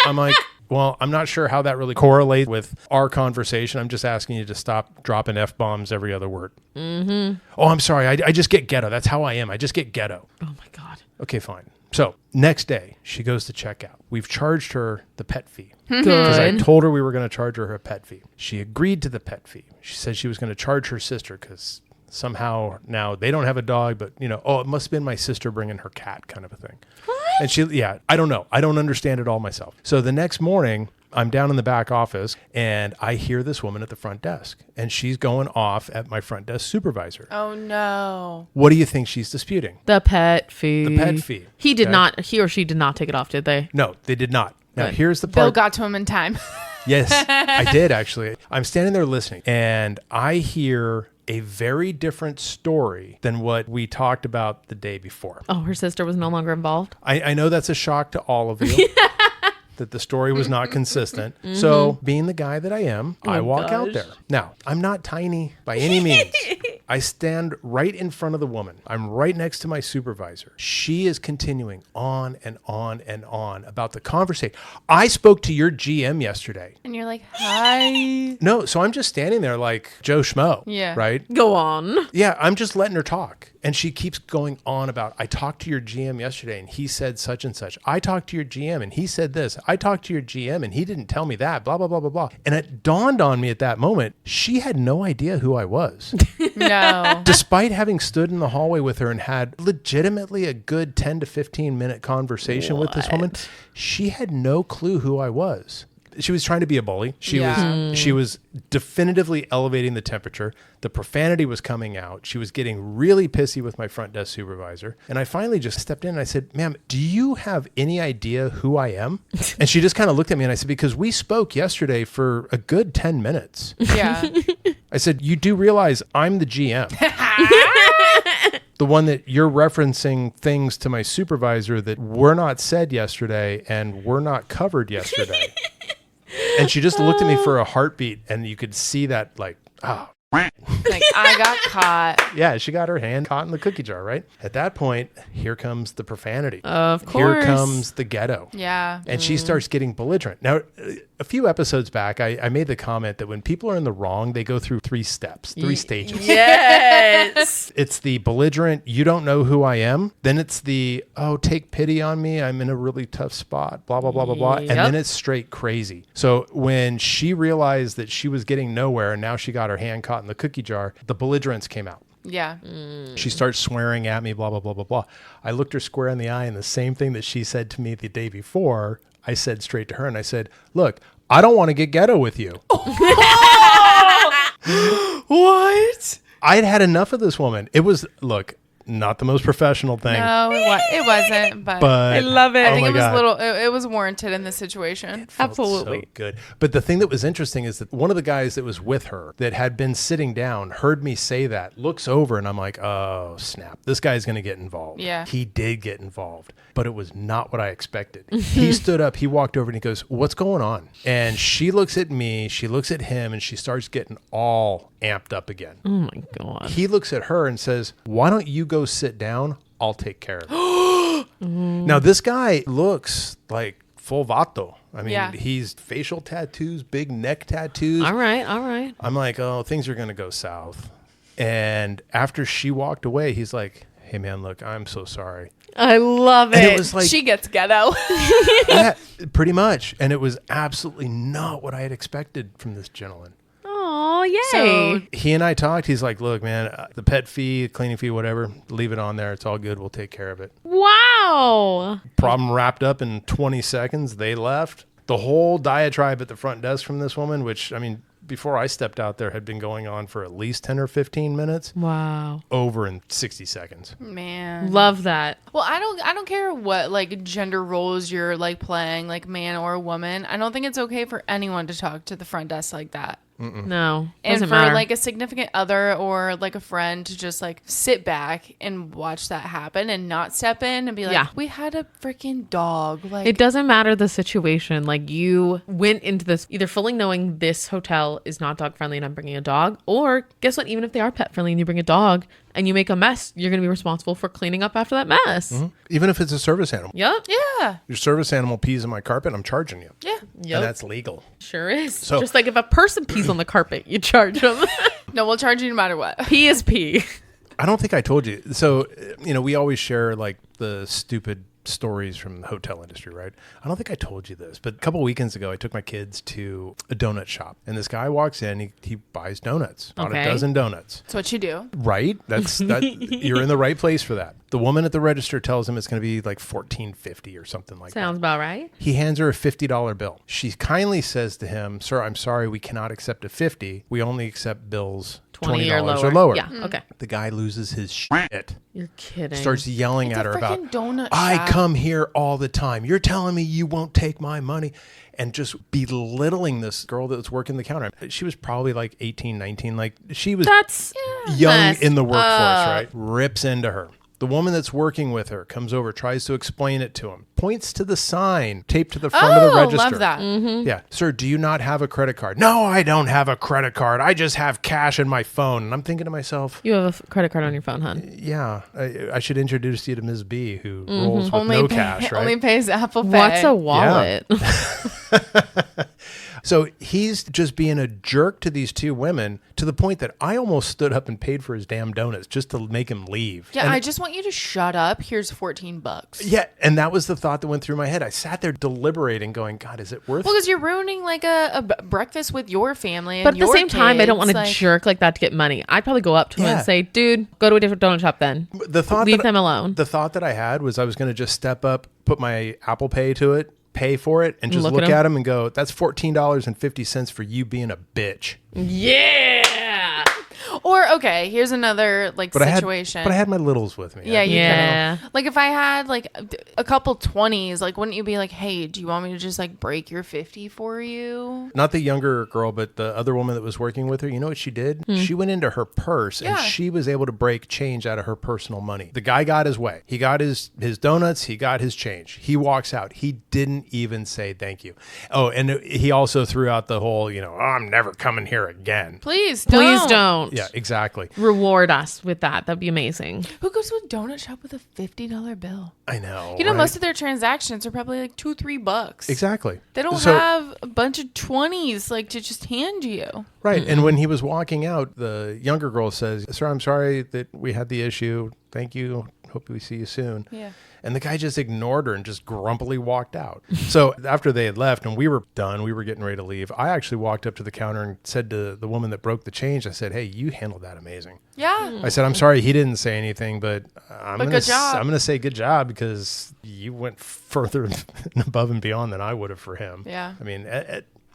S2: I'm like, well, I'm not sure how that really correlates with our conversation. I'm just asking you to stop dropping F-bombs every other word. Mm-hmm. Oh, I'm sorry. I just get ghetto. That's how I am. I just get ghetto.
S1: Oh my God.
S2: Okay, fine. So next day, she goes to check out. We've charged her the pet fee. Because I
S1: Good.
S2: told her we were going to charge her pet fee. She agreed to the pet fee. She said she was going to charge her sister because somehow now they don't have a dog, but, you know, oh, it must have been my sister bringing her cat kind of a thing. What? And I don't know. I don't understand it all myself. So the next morning, I'm down in the back office and I hear this woman at the front desk and she's going off at my front desk supervisor.
S3: Oh no.
S2: What do you think she's disputing?
S1: The pet fee.
S2: The pet fee.
S1: He or she did not take it off, did they?
S2: No, they did not. Now,
S1: Good.
S2: here's the
S3: Bill
S2: part.
S3: got to him in time.
S2: Yes, I did actually. I'm standing there listening and I hear a very different story than what we talked about the day before.
S1: Oh, her sister was no longer involved?
S2: I know that's a shock to all of you. That the story was not consistent. So being the guy that I am, I walk out there. Now, I'm not tiny by any means. I stand right in front of the woman. I'm right next to my supervisor. She is continuing on and on and on about the conversation. I spoke to your GM yesterday.
S3: And you're like, hi.
S2: No, so I'm just standing there like Joe Schmo.
S3: Yeah.
S2: Right?
S1: Go on.
S2: Yeah, I'm just letting her talk. And she keeps going on about, I talked to your GM yesterday and he said such and such. I talked to your GM and he said this. I talked to your GM and he didn't tell me that, blah, blah, blah, blah, blah. And it dawned on me at that moment, she had no idea who I was.
S3: No.
S2: Despite having stood in the hallway with her and had legitimately a good 10 to 15 minute conversation with this woman, she had no clue who I was. She was trying to be a bully. She was definitively elevating the temperature. The profanity was coming out. She was getting really pissy with my front desk supervisor. And I finally just stepped in and I said, ma'am, do you have any idea who I am? And she just kind of looked at me and I said, because we spoke yesterday for a good 10 minutes.
S3: Yeah.
S2: I said, you do realize I'm the GM. The one that you're referencing things to my supervisor that were not said yesterday and were not covered yesterday. And she just looked at me for a heartbeat and you could see that like, oh.
S3: Like, I got caught.
S2: Yeah, she got her hand caught in the cookie jar, right? At that point, here comes the profanity.
S1: Of course.
S2: Here comes the ghetto.
S3: Yeah.
S2: And she starts getting belligerent. Now, a few episodes back, I made the comment that when people are in the wrong, they go through 3 steps, 3 stages.
S1: Yes.
S2: It's the belligerent, you don't know who I am. Then it's the, oh, take pity on me. I'm in a really tough spot, blah, blah, blah, blah, blah. And then it's straight crazy. So when she realized that she was getting nowhere and now she got her hand caught in the cookie jar, the belligerence came out.
S3: Yeah.
S2: She starts swearing at me, blah, blah, blah, blah, blah. I looked her square in the eye and the same thing that she said to me the day before, I said straight to her and I said, look, I don't want to get ghetto with you.
S1: What?
S2: I'd had enough of this woman. It was, look, not the most professional thing.
S3: No, it wasn't. But
S2: But
S1: I love it.
S3: I think
S2: my
S3: it was
S2: God.
S3: it was warranted in this situation.
S2: Felt
S1: Absolutely.
S2: so good. But the thing that was interesting is that one of the guys that was with her that had been sitting down heard me say that, looks over and I'm like, oh, snap. This guy's going to get involved.
S3: Yeah.
S2: He did get involved, but it was not what I expected. He stood up, he walked over and he goes, what's going on? And she looks at me, she looks at him and she starts getting all amped up again.
S1: Oh my God.
S2: He looks at her and says, why don't you go sit down? I'll take care of it. Now, this guy looks like full vato. I mean, he's facial tattoos, big neck tattoos.
S1: All right. All right.
S2: I'm like, oh, things are going to go south. And after she walked away, he's like, hey, man, look, I'm so sorry.
S1: I love it.
S2: And it was like,
S3: She gets ghetto.
S2: yeah, pretty much. And it was absolutely not what I had expected from this gentleman.
S1: Oh, yay.
S3: So
S2: He and I talked. He's like, look, man, the pet fee, cleaning fee, whatever, leave it on there. It's all good. We'll take care of it.
S1: Wow.
S2: Problem wrapped up in 20 seconds. They left. The whole diatribe at the front desk from this woman, which, I mean, before I stepped out there, had been going on for at least 10 or 15 minutes.
S1: Wow.
S2: Over in 60 seconds.
S3: man.
S1: Love that.
S3: Well, I don't care what like gender roles you're like playing, like man or woman. I don't think it's okay for anyone to talk to the front desk like that.
S1: No.
S3: And
S1: Doesn't
S3: for
S1: matter.
S3: like a significant other or like a friend to just like sit back and watch that happen and not step in and be like,
S1: Yeah.
S3: we had a freaking dog. Like,
S1: It doesn't matter the situation. Like, you went into this either fully knowing this hotel is not dog friendly and I'm bringing a dog, or guess what? Even if they are pet friendly and you bring a dog and you make a mess, you're going to be responsible for cleaning up after that mess.
S2: Even if it's a service animal.
S1: Yep.
S3: yeah,
S2: Your service animal pees in my carpet, I'm charging you.
S3: yeah.
S1: Yep.
S2: And that's legal.
S1: Sure is.
S2: So-
S1: Just like if a person pees on the carpet, you charge them.
S3: No, we'll charge you no matter what.
S1: Pee is pee.
S2: I don't think I told you. So, you know, we always share like the stupid stories from the hotel industry, right? I don't think I told you this, but a couple weekends ago, I took my kids to a donut shop, and this guy walks in, he buys donuts, about a dozen donuts.
S3: That's what you do.
S2: Right? You're in the right place for that. The woman at the register tells him it's going to be like $14.50 or something like that.
S1: Sounds about right.
S2: He hands her a $50 bill. She kindly says to him, "Sir, I'm sorry, we cannot accept a $50. We only accept bills $20 or lower."
S1: Yeah, okay.
S2: The guy loses his shit.
S1: You're kidding.
S2: Starts yelling at her about,
S3: donut
S2: "I
S3: shop.
S2: come here all the time. You're telling me you won't take my money." And just belittling this girl that was working the counter. She was probably like 18, 19. Like she was young in the workforce, right? Rips into her. The woman that's working with her comes over, tries to explain it to him, points to the sign taped to the front of the register.
S3: Love that.
S2: Yeah. "Sir, do you not have a credit card?" "No, I don't have a credit card. I just have cash in my phone." And I'm thinking to myself,
S1: You have a credit card on your phone, hon.
S2: yeah, I should introduce you to Ms. B, who rolls with no cash, right?
S3: Only pays Apple Pay.
S1: What's a wallet?
S2: So he's just being a jerk to these two women to the point that I almost stood up and paid for his damn donuts just to make him leave.
S3: Yeah,
S2: And
S3: I just want you to shut up. Here's $14.
S2: yeah, and that was the thought that went through my head. I sat there deliberating, going, "God, is it worth
S3: Well, because you're ruining like a breakfast with your family. And
S1: But at the
S3: your
S1: same time, I don't
S3: kids,
S1: want to jerk like that to get money. I'd probably go up to him
S2: Yeah.
S1: and say, "Dude, go to a different donut shop then.
S2: The thought
S1: Leave
S2: that-
S1: them alone."
S2: The thought that I had was I was going to just step up, put my Apple Pay to it, pay for it, and just
S1: Look
S2: look
S1: at
S2: at him and go, "That's $14.50 for you being a bitch."
S1: Yeah.
S3: Or okay, here's another like situation.
S2: I had my littles with me.
S3: Yeah, you
S1: Yeah.
S3: could've. Like if I had like a couple 20s, like wouldn't you be like, "Hey, do you want me to just like break your 50 for you?"
S2: Not the younger girl, but the other woman that was working with her. You know what she did? She went into her purse and
S3: Yeah.
S2: she was able to break change out of her personal money. The guy got his way. He got his donuts. He got his change. He walks out. He didn't even say thank you. Oh, and he also threw out the whole, "Oh, I'm never coming here again."
S3: Please
S1: Please don't.
S2: Yeah, exactly.
S1: Reward us with that. That'd be amazing.
S3: Who goes to a donut shop with a $50 bill?
S2: I know.
S3: You know,
S2: right?
S3: most of their transactions are probably like $2-3.
S2: Exactly.
S3: They don't
S2: So-
S3: have a bunch of 20s like to just hand you.
S2: Right. And when he was walking out, the younger girl says, "Sir, I'm sorry that we had the issue. Thank you. Hope we see you soon."
S3: Yeah.
S2: And the guy just ignored her and just grumpily walked out. So after they had left and we were done, we were getting ready to leave, I actually walked up to the counter and said to the woman that broke the change, I said, "Hey, you handled that amazing."
S3: Yeah.
S2: I said, "I'm sorry he didn't say anything, but I'm
S3: good job.
S2: going to say good job because you went further and above and beyond than I would have for him."
S3: Yeah.
S2: I mean,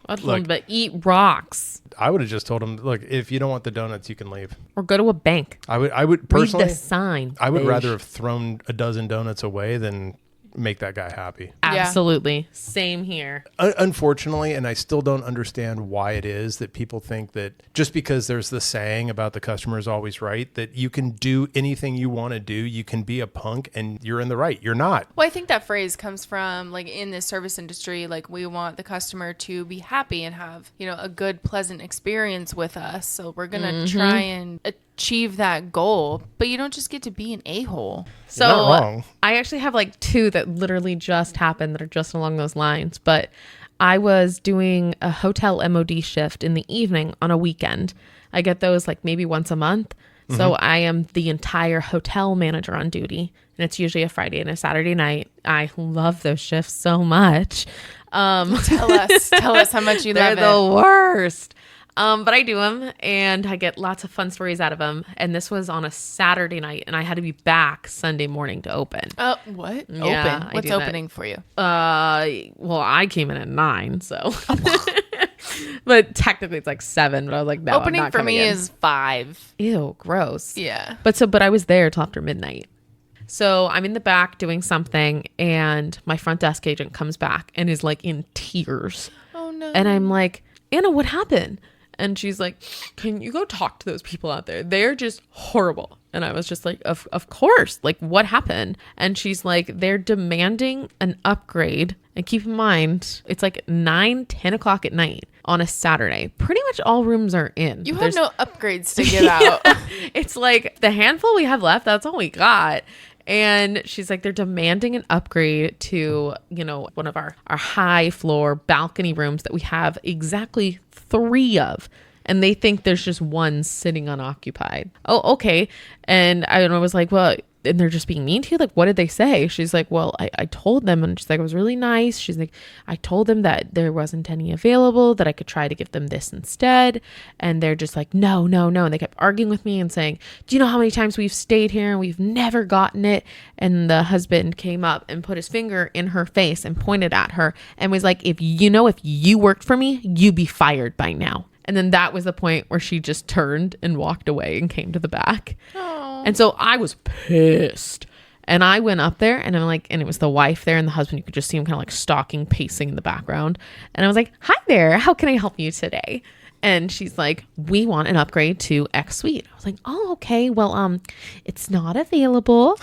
S1: I'd
S2: Look.
S1: but eat rocks
S2: I would have just told him, "Look, if you don't want the donuts, you can leave."
S1: or go to a bank.
S2: I would personally,
S1: Read the sign.
S2: I would
S1: Beige.
S2: rather have thrown a dozen donuts away than make that guy happy.
S1: Absolutely. Same here.
S2: Unfortunately, and I still don't understand why it is that people think that just because there's the saying about the customer is always right, that you can do anything you want to do. You can be a punk and you're in the right. You're not.
S3: Well, I think that phrase comes from like in this service industry, like we want the customer to be happy and have, a good, pleasant experience with us. So we're going to try and achieve that goal, but you don't just get to be an a-hole.
S1: So
S2: You're not wrong.
S1: I actually have like two that literally just happened that are just along those lines. But I was doing a hotel MOD shift in the evening on a weekend. I get those like maybe once a month. So I am the entire hotel manager on duty. And it's usually a Friday and a Saturday night. I love those shifts so much.
S3: Tell us how much you
S1: They're
S3: love it.
S1: the worst. But I do them and I get lots of fun stories out of them. And this was on a Saturday night and I had to be back Sunday morning to open.
S3: What?
S1: Yeah,
S3: Open.
S1: I
S3: What's
S1: do that.
S3: opening for you?
S1: Well, I came in at 9, so. But technically it's like 7, but I was like, no, I'm
S3: Opening
S1: not
S3: for
S1: coming
S3: me
S1: in.
S3: is 5.
S1: Ew, gross.
S3: Yeah.
S1: But I was there till after midnight. So I'm in the back doing something and my front desk agent comes back and is like in tears.
S3: Oh no.
S1: And I'm like, "Anna, what happened?" And she's like, "Can you go talk to those people out there? They're just horrible." And I was just like, of course. Like, what happened? And she's like, "They're demanding an upgrade." And keep in mind, it's like 9, 10 o'clock at night on a Saturday. Pretty much all rooms are in.
S3: You have no upgrades to give out.
S1: It's like the handful we have left, that's all we got. And she's like, they're demanding an upgrade to, one of our high floor balcony rooms that we have exactly 3 of. And they think there's just one sitting unoccupied. Oh, okay. And I was like, well, and they're just being mean to you? Like, what did they say? She's like, well, I told them, and she's like, it was really nice. She's like, I told them that there wasn't any available, that I could try to give them this instead. And they're just like, no. And they kept arguing with me and saying, do you know how many times we've stayed here and we've never gotten it? And the husband came up and put his finger in her face and pointed at her and was like, if you worked for me, you'd be fired by now. And then that was the point where she just turned and walked away and came to the back.
S3: Aww.
S1: And so I was pissed. And I went up there and I'm like, and it was the wife there and the husband. You could just see him kind of like stalking, pacing in the background. And I was like, hi there. How can I help you today? And she's like, we want an upgrade to X suite. I was like, oh, okay. Well, it's not available.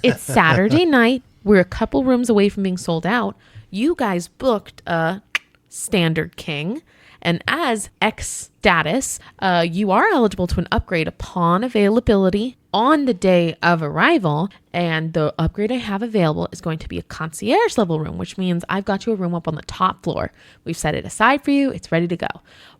S1: It's Saturday night. We're a couple rooms away from being sold out. You guys booked a standard king. And as X status, you are eligible to an upgrade upon availability on the day of arrival. And the upgrade I have available is going to be a concierge level room, which means I've got you a room up on the top floor. We've set it aside for you. It's ready to go.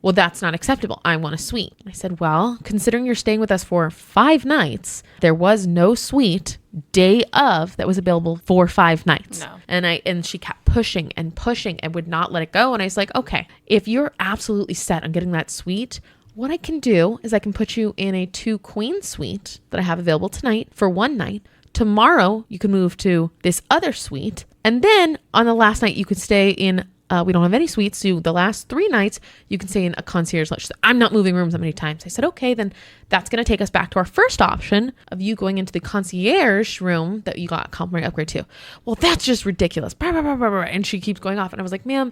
S1: Well, that's not acceptable. I want a suite. I said, well, considering you're staying with us for 5 nights, there was no suite day of that was available for 5 nights.
S3: No.
S1: And she kept pushing and would not let it go. And I was like, okay, if you're absolutely set on getting that suite, what I can do is I can put you in a 2 queen suite that I have available tonight for 1 night. Tomorrow you can move to this other suite. And then on the last night you could stay in, we don't have any suites. So the last 3 nights you can stay in a concierge lodge. So I'm not moving rooms that many times. I said, okay, then that's going to take us back to our first option of you going into the concierge room that you got a complimentary upgrade to. Well, that's just ridiculous. Blah, blah, blah, blah, blah. And she keeps going off. And I was like, ma'am,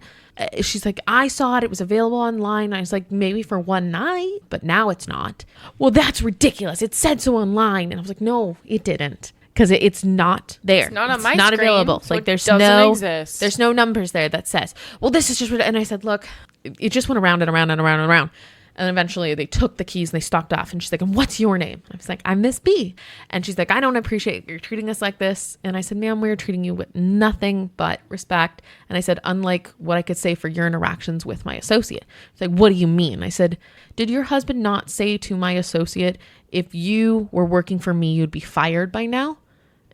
S1: she's like, I saw it. It was available online. I was like, maybe for 1 night, but now it's not. Well, that's ridiculous. It said so online. And I was like, no, it didn't. Because it's not there.
S3: It's not on my
S1: not
S3: screen,
S1: available.
S3: so
S1: Like
S3: it
S1: there's
S3: doesn't exist.
S1: There's no numbers there that says, well, this is just, and I said, look, it just went around and around and around and around. And eventually they took the keys and they stalked off. And she's like, and what's your name? I was like, I'm Miss B. And she's like, I don't appreciate you're treating us like this. And I said, ma'am, we're treating you with nothing but respect. And I said, unlike what I could say for your interactions with my associate. She's like, what do you mean? I said, did your husband not say to my associate, if you were working for me, you'd be fired by now?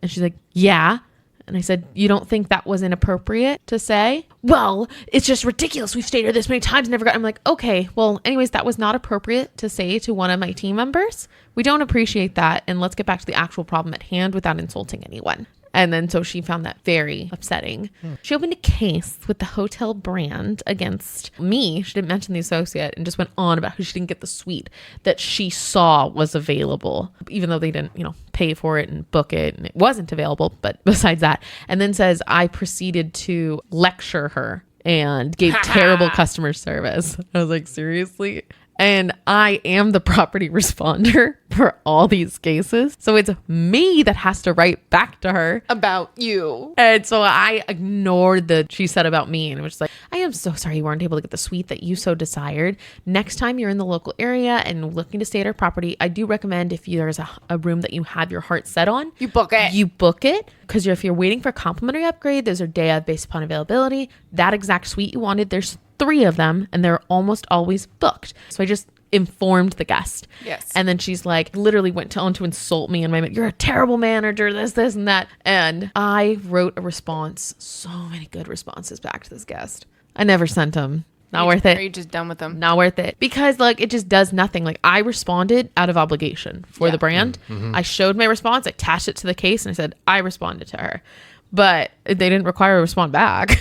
S1: And she's like, yeah. And I said, you don't think that was inappropriate to say? Well, it's just ridiculous. We've stayed here this many times, never got. I'm like, okay, well, anyways, that was not appropriate to say to one of my team members. We don't appreciate that. And let's get back to the actual problem at hand without insulting anyone. And then so she found that very upsetting. She opened a case with the hotel brand against me. She didn't mention the associate and just went on about how she didn't get the suite that she saw was available, even though they didn't, pay for it and book it and it wasn't available. But besides that, and then says I proceeded to lecture her and gave terrible customer service. I was like, seriously? And I am the property responder for all these cases. So it's me that has to write back to her
S3: about you.
S1: And so I ignored the she said about me and was just like, I am so sorry you weren't able to get the suite that you so desired. Next time you're in the local area and looking to stay at our property, I do recommend if there's a room that you have your heart set on,
S3: you book it.
S1: You book it. Because if you're waiting for a complimentary upgrade, those are day of based upon availability. That exact suite you wanted, there's 3 of them and they're almost always booked. So I just informed the guest.
S3: Yes.
S1: And then she's like, literally went on to insult me and you're a terrible manager, this, and that. And I wrote a response, so many good responses back to this guest. I never sent them. Not worth it.
S3: Are you just done with them?
S1: Not worth it. Because it just does nothing. I responded out of obligation for the brand. Mm-hmm. I showed my response, I attached it to the case and I said, I responded to her. But they didn't require a respond back.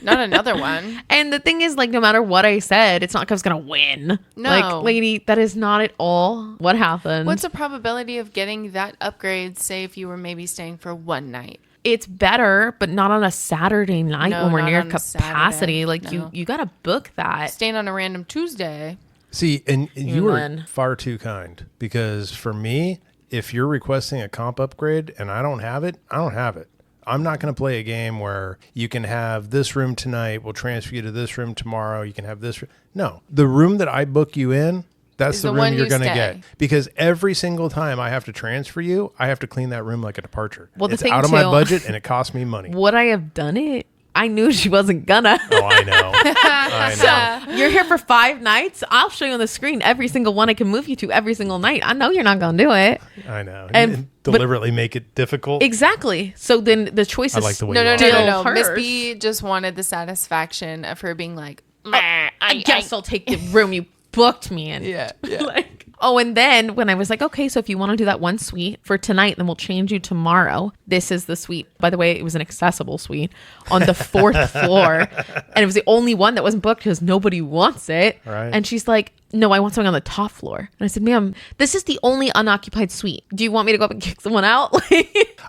S3: Not another one.
S1: And the thing is, no matter what I said, it's not like I was going to win.
S3: No.
S1: Lady, that is not at all what happened.
S3: What's the probability of getting that upgrade, say, if you were maybe staying for 1 night?
S1: It's better, but not on a Saturday night when we're near capacity. You got to book that.
S3: Staying on a random Tuesday.
S2: See, and you were far too kind. Because for me, if you're requesting a comp upgrade and I don't have it, I don't have it. I'm not going to play a game where you can have this room tonight. We'll transfer you to this room tomorrow. You can have this. No, the room that I book you in, that's the room you're going to get. Because every single time I have to transfer you, I have to clean that room like a departure.
S1: Well,
S2: it's out of my budget and it costs me money.
S1: Would I have done it? I knew she wasn't gonna.
S2: Oh, I know. I know.
S1: You're here for 5 nights. I'll show you on the screen every single one I can move you to every single night. I know you're not gonna do it.
S2: I know.
S1: And
S2: deliberately make it difficult.
S1: Exactly. So then the choice
S2: I
S1: is
S2: like the way
S3: No.
S1: still
S3: Miss
S1: hers.
S3: B just wanted the satisfaction of her being like,
S1: I guess I'll take the room you booked me in.
S3: yeah.
S1: Like, oh, and then when I was like, okay, so if you want to do that one suite for tonight, then we'll change you tomorrow. This is the suite. By the way, it was an accessible suite on the 4th floor. And it was the only one that wasn't booked because nobody wants it.
S2: Right.
S1: And she's like, no, I want something on the top floor. And I said, ma'am, this is the only unoccupied suite. Do you want me to go up and kick someone out?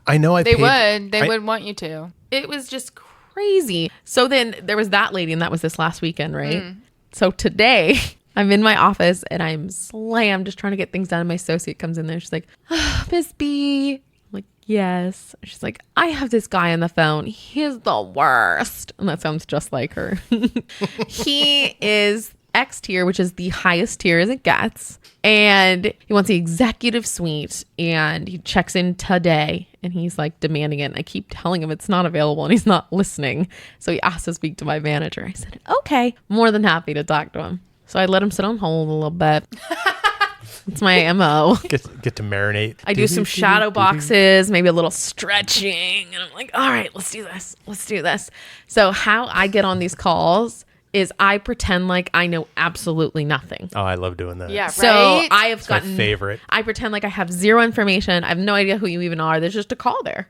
S2: I know.
S3: They would want you to.
S1: It was just crazy. So then there was that lady, and that was this last weekend, right? So today I'm in my office and I'm slammed just trying to get things done. My associate comes in there. She's like, Miss B. I'm like, yes. She's like, I have this guy on the phone. He's the worst. And that sounds just like her. He is X tier, which is the highest tier as it gets. And he wants the executive suite, and he checks in today and he's like demanding it. And I keep telling him it's not available and he's not listening. So he asked to speak to my manager. I said, okay, more than happy to talk to him. So I let him sit on hold a little bit. It's my MO.
S2: Get to marinate.
S1: I do some shadow boxes, maybe a little stretching. And I'm like, all right, let's do this. Let's do this. So how I get on these calls is I pretend like I know absolutely nothing.
S2: Oh, I love doing that.
S3: Yeah, right?
S1: So I have
S2: It's my
S1: gotten
S2: favorite.
S1: I pretend like I have zero information. I have no idea who you even are. There's just a call there.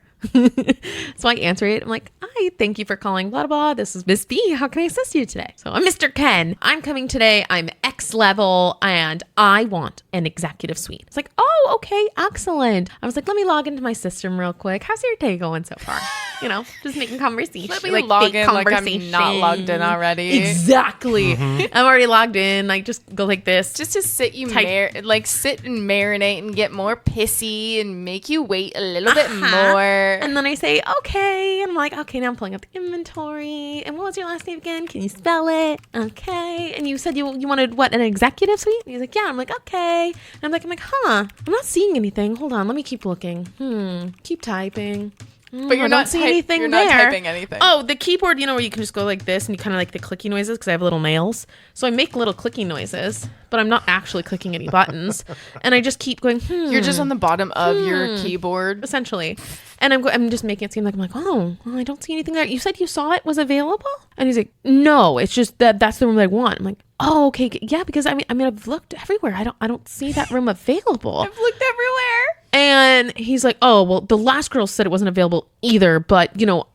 S1: So I answer it. I'm like, hi, thank you for calling, blah, blah, blah. This is Miss B. How can I assist you today? So I'm Mr. Ken. I'm coming today. I'm X level and I want an executive suite. It's like, oh, okay, excellent. I was like, let me log into my system real quick. How's your day going so far? You know, just making conversation.
S3: Let me log in like I'm not logged in already.
S1: Exactly. I'm already logged in. I just go like this.
S3: Just to sit you
S1: Type-
S3: sit and marinate and get more pissy and make you wait a little bit more.
S1: And then I say, okay. And I'm like, okay, now I'm pulling up the inventory. And what was your last name again? Can you spell it? Okay. And you said you wanted what, an executive suite? And he's like, yeah. I'm like, okay. And I'm like, huh, I'm not seeing anything. Hold on. Let me keep looking. Keep typing.
S3: But you're
S1: I
S3: not
S1: don't see anything
S3: you're
S1: there.
S3: not typing anything.
S1: Oh, the keyboard, you know, where you can just go like this and you kind of like the clicky noises because I have little nails. So I make little clicky noises, but I'm not actually clicking any buttons. And I just keep going,
S3: You're just on the bottom of your keyboard.
S1: essentially. And I'm just making it seem like I'm like, oh, well, I don't see anything there. You said you saw it was available? And he's like, no, it's just that's the room that I want. I'm like, oh, okay, yeah, because I mean, I've looked everywhere. I don't see that room available.
S3: I've looked everywhere.
S1: And he's like, oh, well, the last girl said it wasn't available either, but you know,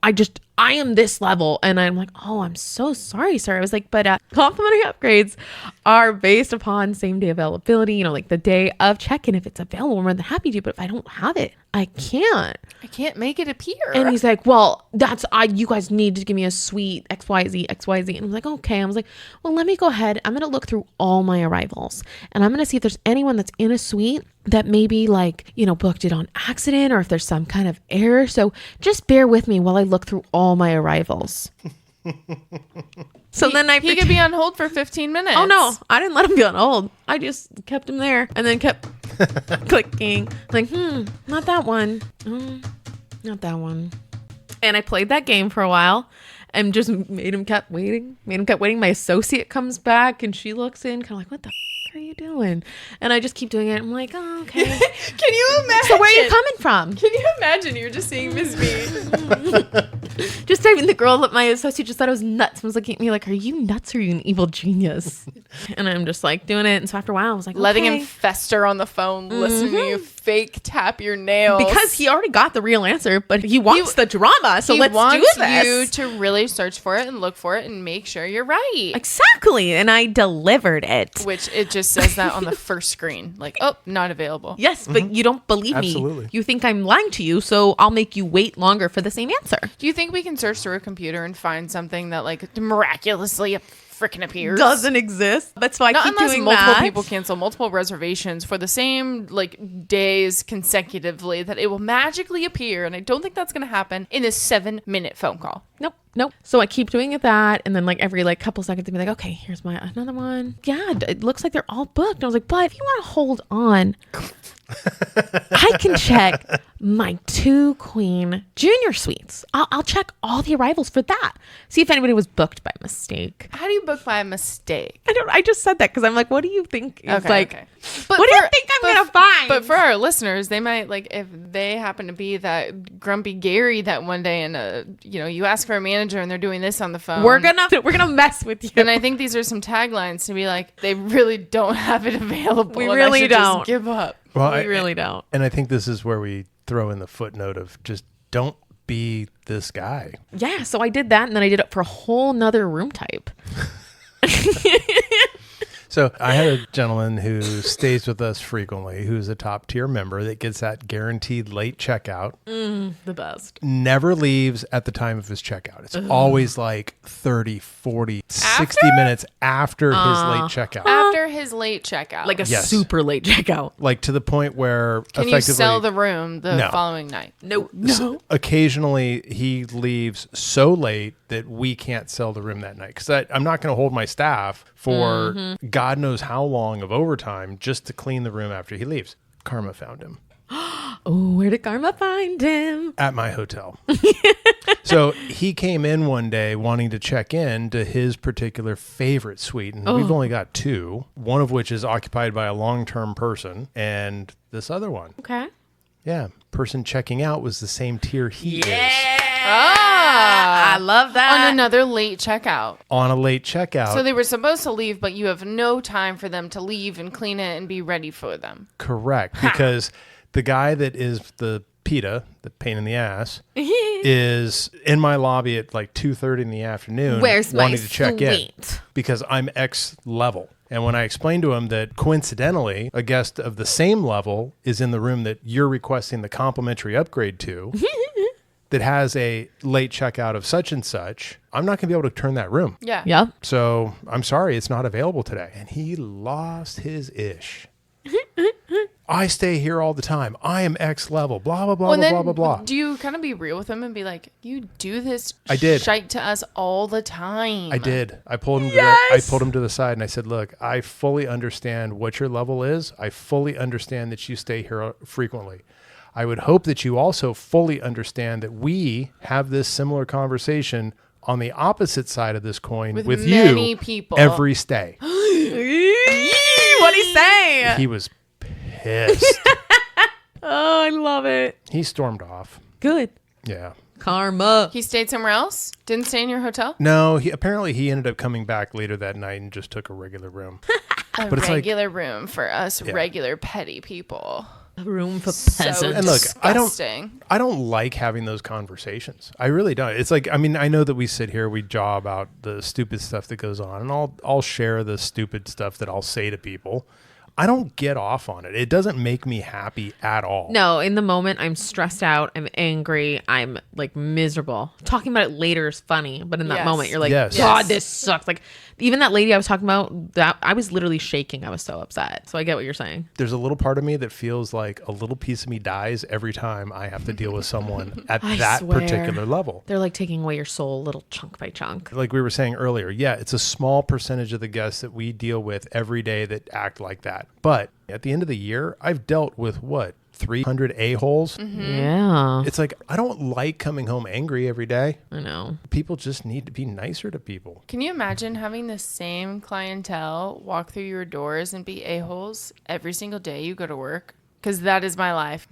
S1: I am this level. And I'm like, oh, I'm so sorry, sir. I was like, but complimentary upgrades are based upon same day availability, you know, like the day of check-in. If it's available, I'm more than happy to, but if I don't have it, I can't.
S3: I can't make it appear.
S1: And he's like, well, you guys need to give me a suite XYZ. And I'm like, okay. I was like, well, let me go ahead. I'm going to look through all my arrivals and I'm going to see if there's anyone that's in a suite that maybe like, you know, booked it on accident or if there's some kind of error. So just bear with me while I look through all my arrivals. So then
S3: he could be on hold for 15 minutes.
S1: Oh no, I didn't let him be on hold. I just kept him there and then kept clicking. Like, not that one. Not that one. And I played that game for a while and just made him kept waiting. My associate comes back and she looks in kind of like, what the are you doing? And I just keep doing it. I'm like, oh, okay.
S3: Can you imagine?
S1: So where are you coming from?
S3: Can you imagine you're just seeing Miss B?
S1: Just typing the girl that my associate just thought I was nuts. Was looking at me like, are you nuts or are you an evil genius? And I'm just like doing it. And so after a while, I was like,
S3: letting
S1: okay.
S3: him fester on the phone, listening to you fake tap your nails.
S1: Because he already got the real answer, but he wants the drama. So let's do this.
S3: You to really search for it and look for it and make sure you're right.
S1: Exactly. And I delivered it.
S3: Which it just says that on the first screen. Like, oh, not available.
S1: Yes, but you don't believe
S2: Absolutely.
S1: me. You think I'm lying to you, so I'll make you wait longer for the same answer.
S3: Do you think we can search through a computer and find something that like miraculously freaking appears?
S1: Doesn't exist. That's why I keep
S3: unless
S1: doing
S3: multiple
S1: that.
S3: people cancel multiple reservations for the same like days consecutively that it will magically appear, and I don't think that's going to happen in a 7-minute phone call.
S1: Nope. So I keep doing it that, and then like every like couple seconds, I'd be like, okay, here's my another one. Yeah, it looks like they're all booked. And I was like, but if you want to hold on, I can check my 2 queen junior suites. I'll check all the arrivals for that. See if anybody was booked by mistake.
S3: How do you book by mistake?
S1: I just said that because I'm like, what do you think is
S3: Okay.
S1: But what do you think I'm going to find?
S3: But for our listeners, they might, like, if they happen to be that grumpy Gary that one day and, you ask for a manager and they're doing this on the phone.
S1: we're gonna mess with you.
S3: And I think these are some taglines to be like, they really don't have it available.
S1: We
S3: and
S1: really
S3: I should
S1: don't.
S3: just give up.
S2: Well,
S1: we really don't.
S2: And I think this is where we throw in the footnote of just don't be this guy.
S1: Yeah, so I did that, and then I did it for a whole nother room type.
S2: So I had a gentleman who stays with us frequently, who's a top tier member that gets that guaranteed late checkout.
S1: The best.
S2: Never leaves at the time of his checkout. It's always like 30, 40, 60 minutes after his late checkout.
S3: After his late checkout.
S1: Like a
S2: Yes.
S1: super late checkout.
S2: Like to the point where
S3: Can you sell the room the
S2: No.
S3: following night?
S1: No.
S2: occasionally he leaves so late that we can't sell the room that night. Because I'm not going to hold my staff for God knows how long of overtime just to clean the room after he leaves. Karma found him.
S1: Oh, where did Karma find him?
S2: At my hotel. So he came in one day wanting to check in to his particular favorite suite. And we've only got 2, one of which is occupied by a long-term person and this other one.
S1: Okay.
S2: Yeah. Person checking out was the same tier he is.
S1: I love that.
S3: On another late checkout.
S2: On a late checkout.
S3: So they were supposed to leave, but you have no time for them to leave and clean it and be ready for them.
S2: Correct. Because the guy that is the PITA, the pain in the ass, is in my lobby at like 2:30 in the afternoon
S1: Where's my
S2: wanting to check in
S1: suite?
S2: because I'm X level. And when I explained to him that coincidentally a guest of the same level is in the room that you're requesting the complimentary upgrade to that has a late checkout of such and such, I'm not going to be able to turn that room.
S3: Yeah.
S1: Yep.
S2: So I'm sorry, it's not available today. And he lost his ish. I stay here all the time. I am X level. Blah, blah, blah,
S3: Well,
S2: blah,
S3: then
S2: blah, blah, blah.
S3: do you kind of be real with them and be like, you do this
S2: I did.
S3: shite to us all the time?
S2: I did. I pulled him. I pulled him to the side and I said, "Look, I fully understand what your level is. I fully understand that you stay here frequently. I would hope that you also fully understand that we have this similar conversation on the opposite side of this coin with
S3: many
S2: you
S3: people.
S2: every stay."
S1: What'd he say?
S2: He was pissed.
S1: Oh, I love it.
S2: He stormed off.
S1: Good.
S2: Yeah.
S1: Karma.
S3: He stayed somewhere else? Didn't stay in your hotel?
S2: No, he ended up coming back later that night and just took a regular room.
S3: A
S2: But it's like-
S3: regular room for us regular petty people.
S1: A room for
S3: So
S1: peasants.
S2: And look,
S3: disgusting.
S2: I don't like having those conversations. I really don't. It's like, I mean, I know that we sit here, we jaw about the stupid stuff that goes on, and I'll share the stupid stuff that I'll say to people. I don't get off on it. It doesn't make me happy at all.
S1: No, in the moment, I'm stressed out. I'm angry. I'm like miserable. Talking about it later is funny, but in that
S3: Yes.
S1: moment, you're like,
S2: Yes.
S1: God,
S3: Yes.
S1: this sucks. Like, even that lady I was talking about, that I was literally shaking. I was so upset. So I get what you're saying.
S2: There's a little part of me that feels like a little piece of me dies every time I have to deal with someone at
S1: I
S2: that
S1: swear.
S2: particular level.
S1: They're like taking away your soul little chunk by chunk.
S2: Like we were saying earlier, yeah, it's a small percentage of the guests that we deal with every day that act like that. But at the end of the year, I've dealt with 300 a-holes.
S1: Yeah.
S2: It's like, I don't like coming home angry every day.
S1: I know.
S2: People just need to be nicer to people.
S3: Can you imagine having the same clientele walk through your doors and be a-holes every single day you go to work? Because that is my life.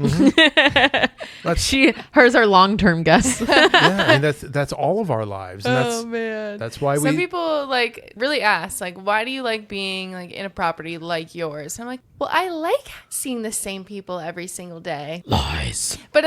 S1: Hers are long-term guests.
S2: Yeah, I mean, that's all of our lives. And
S3: Man.
S2: that's why
S3: Some
S2: we...
S3: people like really ask, like, why do you like being like in a property like yours? I'm like, well, I like seeing the same people every single day.
S1: Lies.
S3: But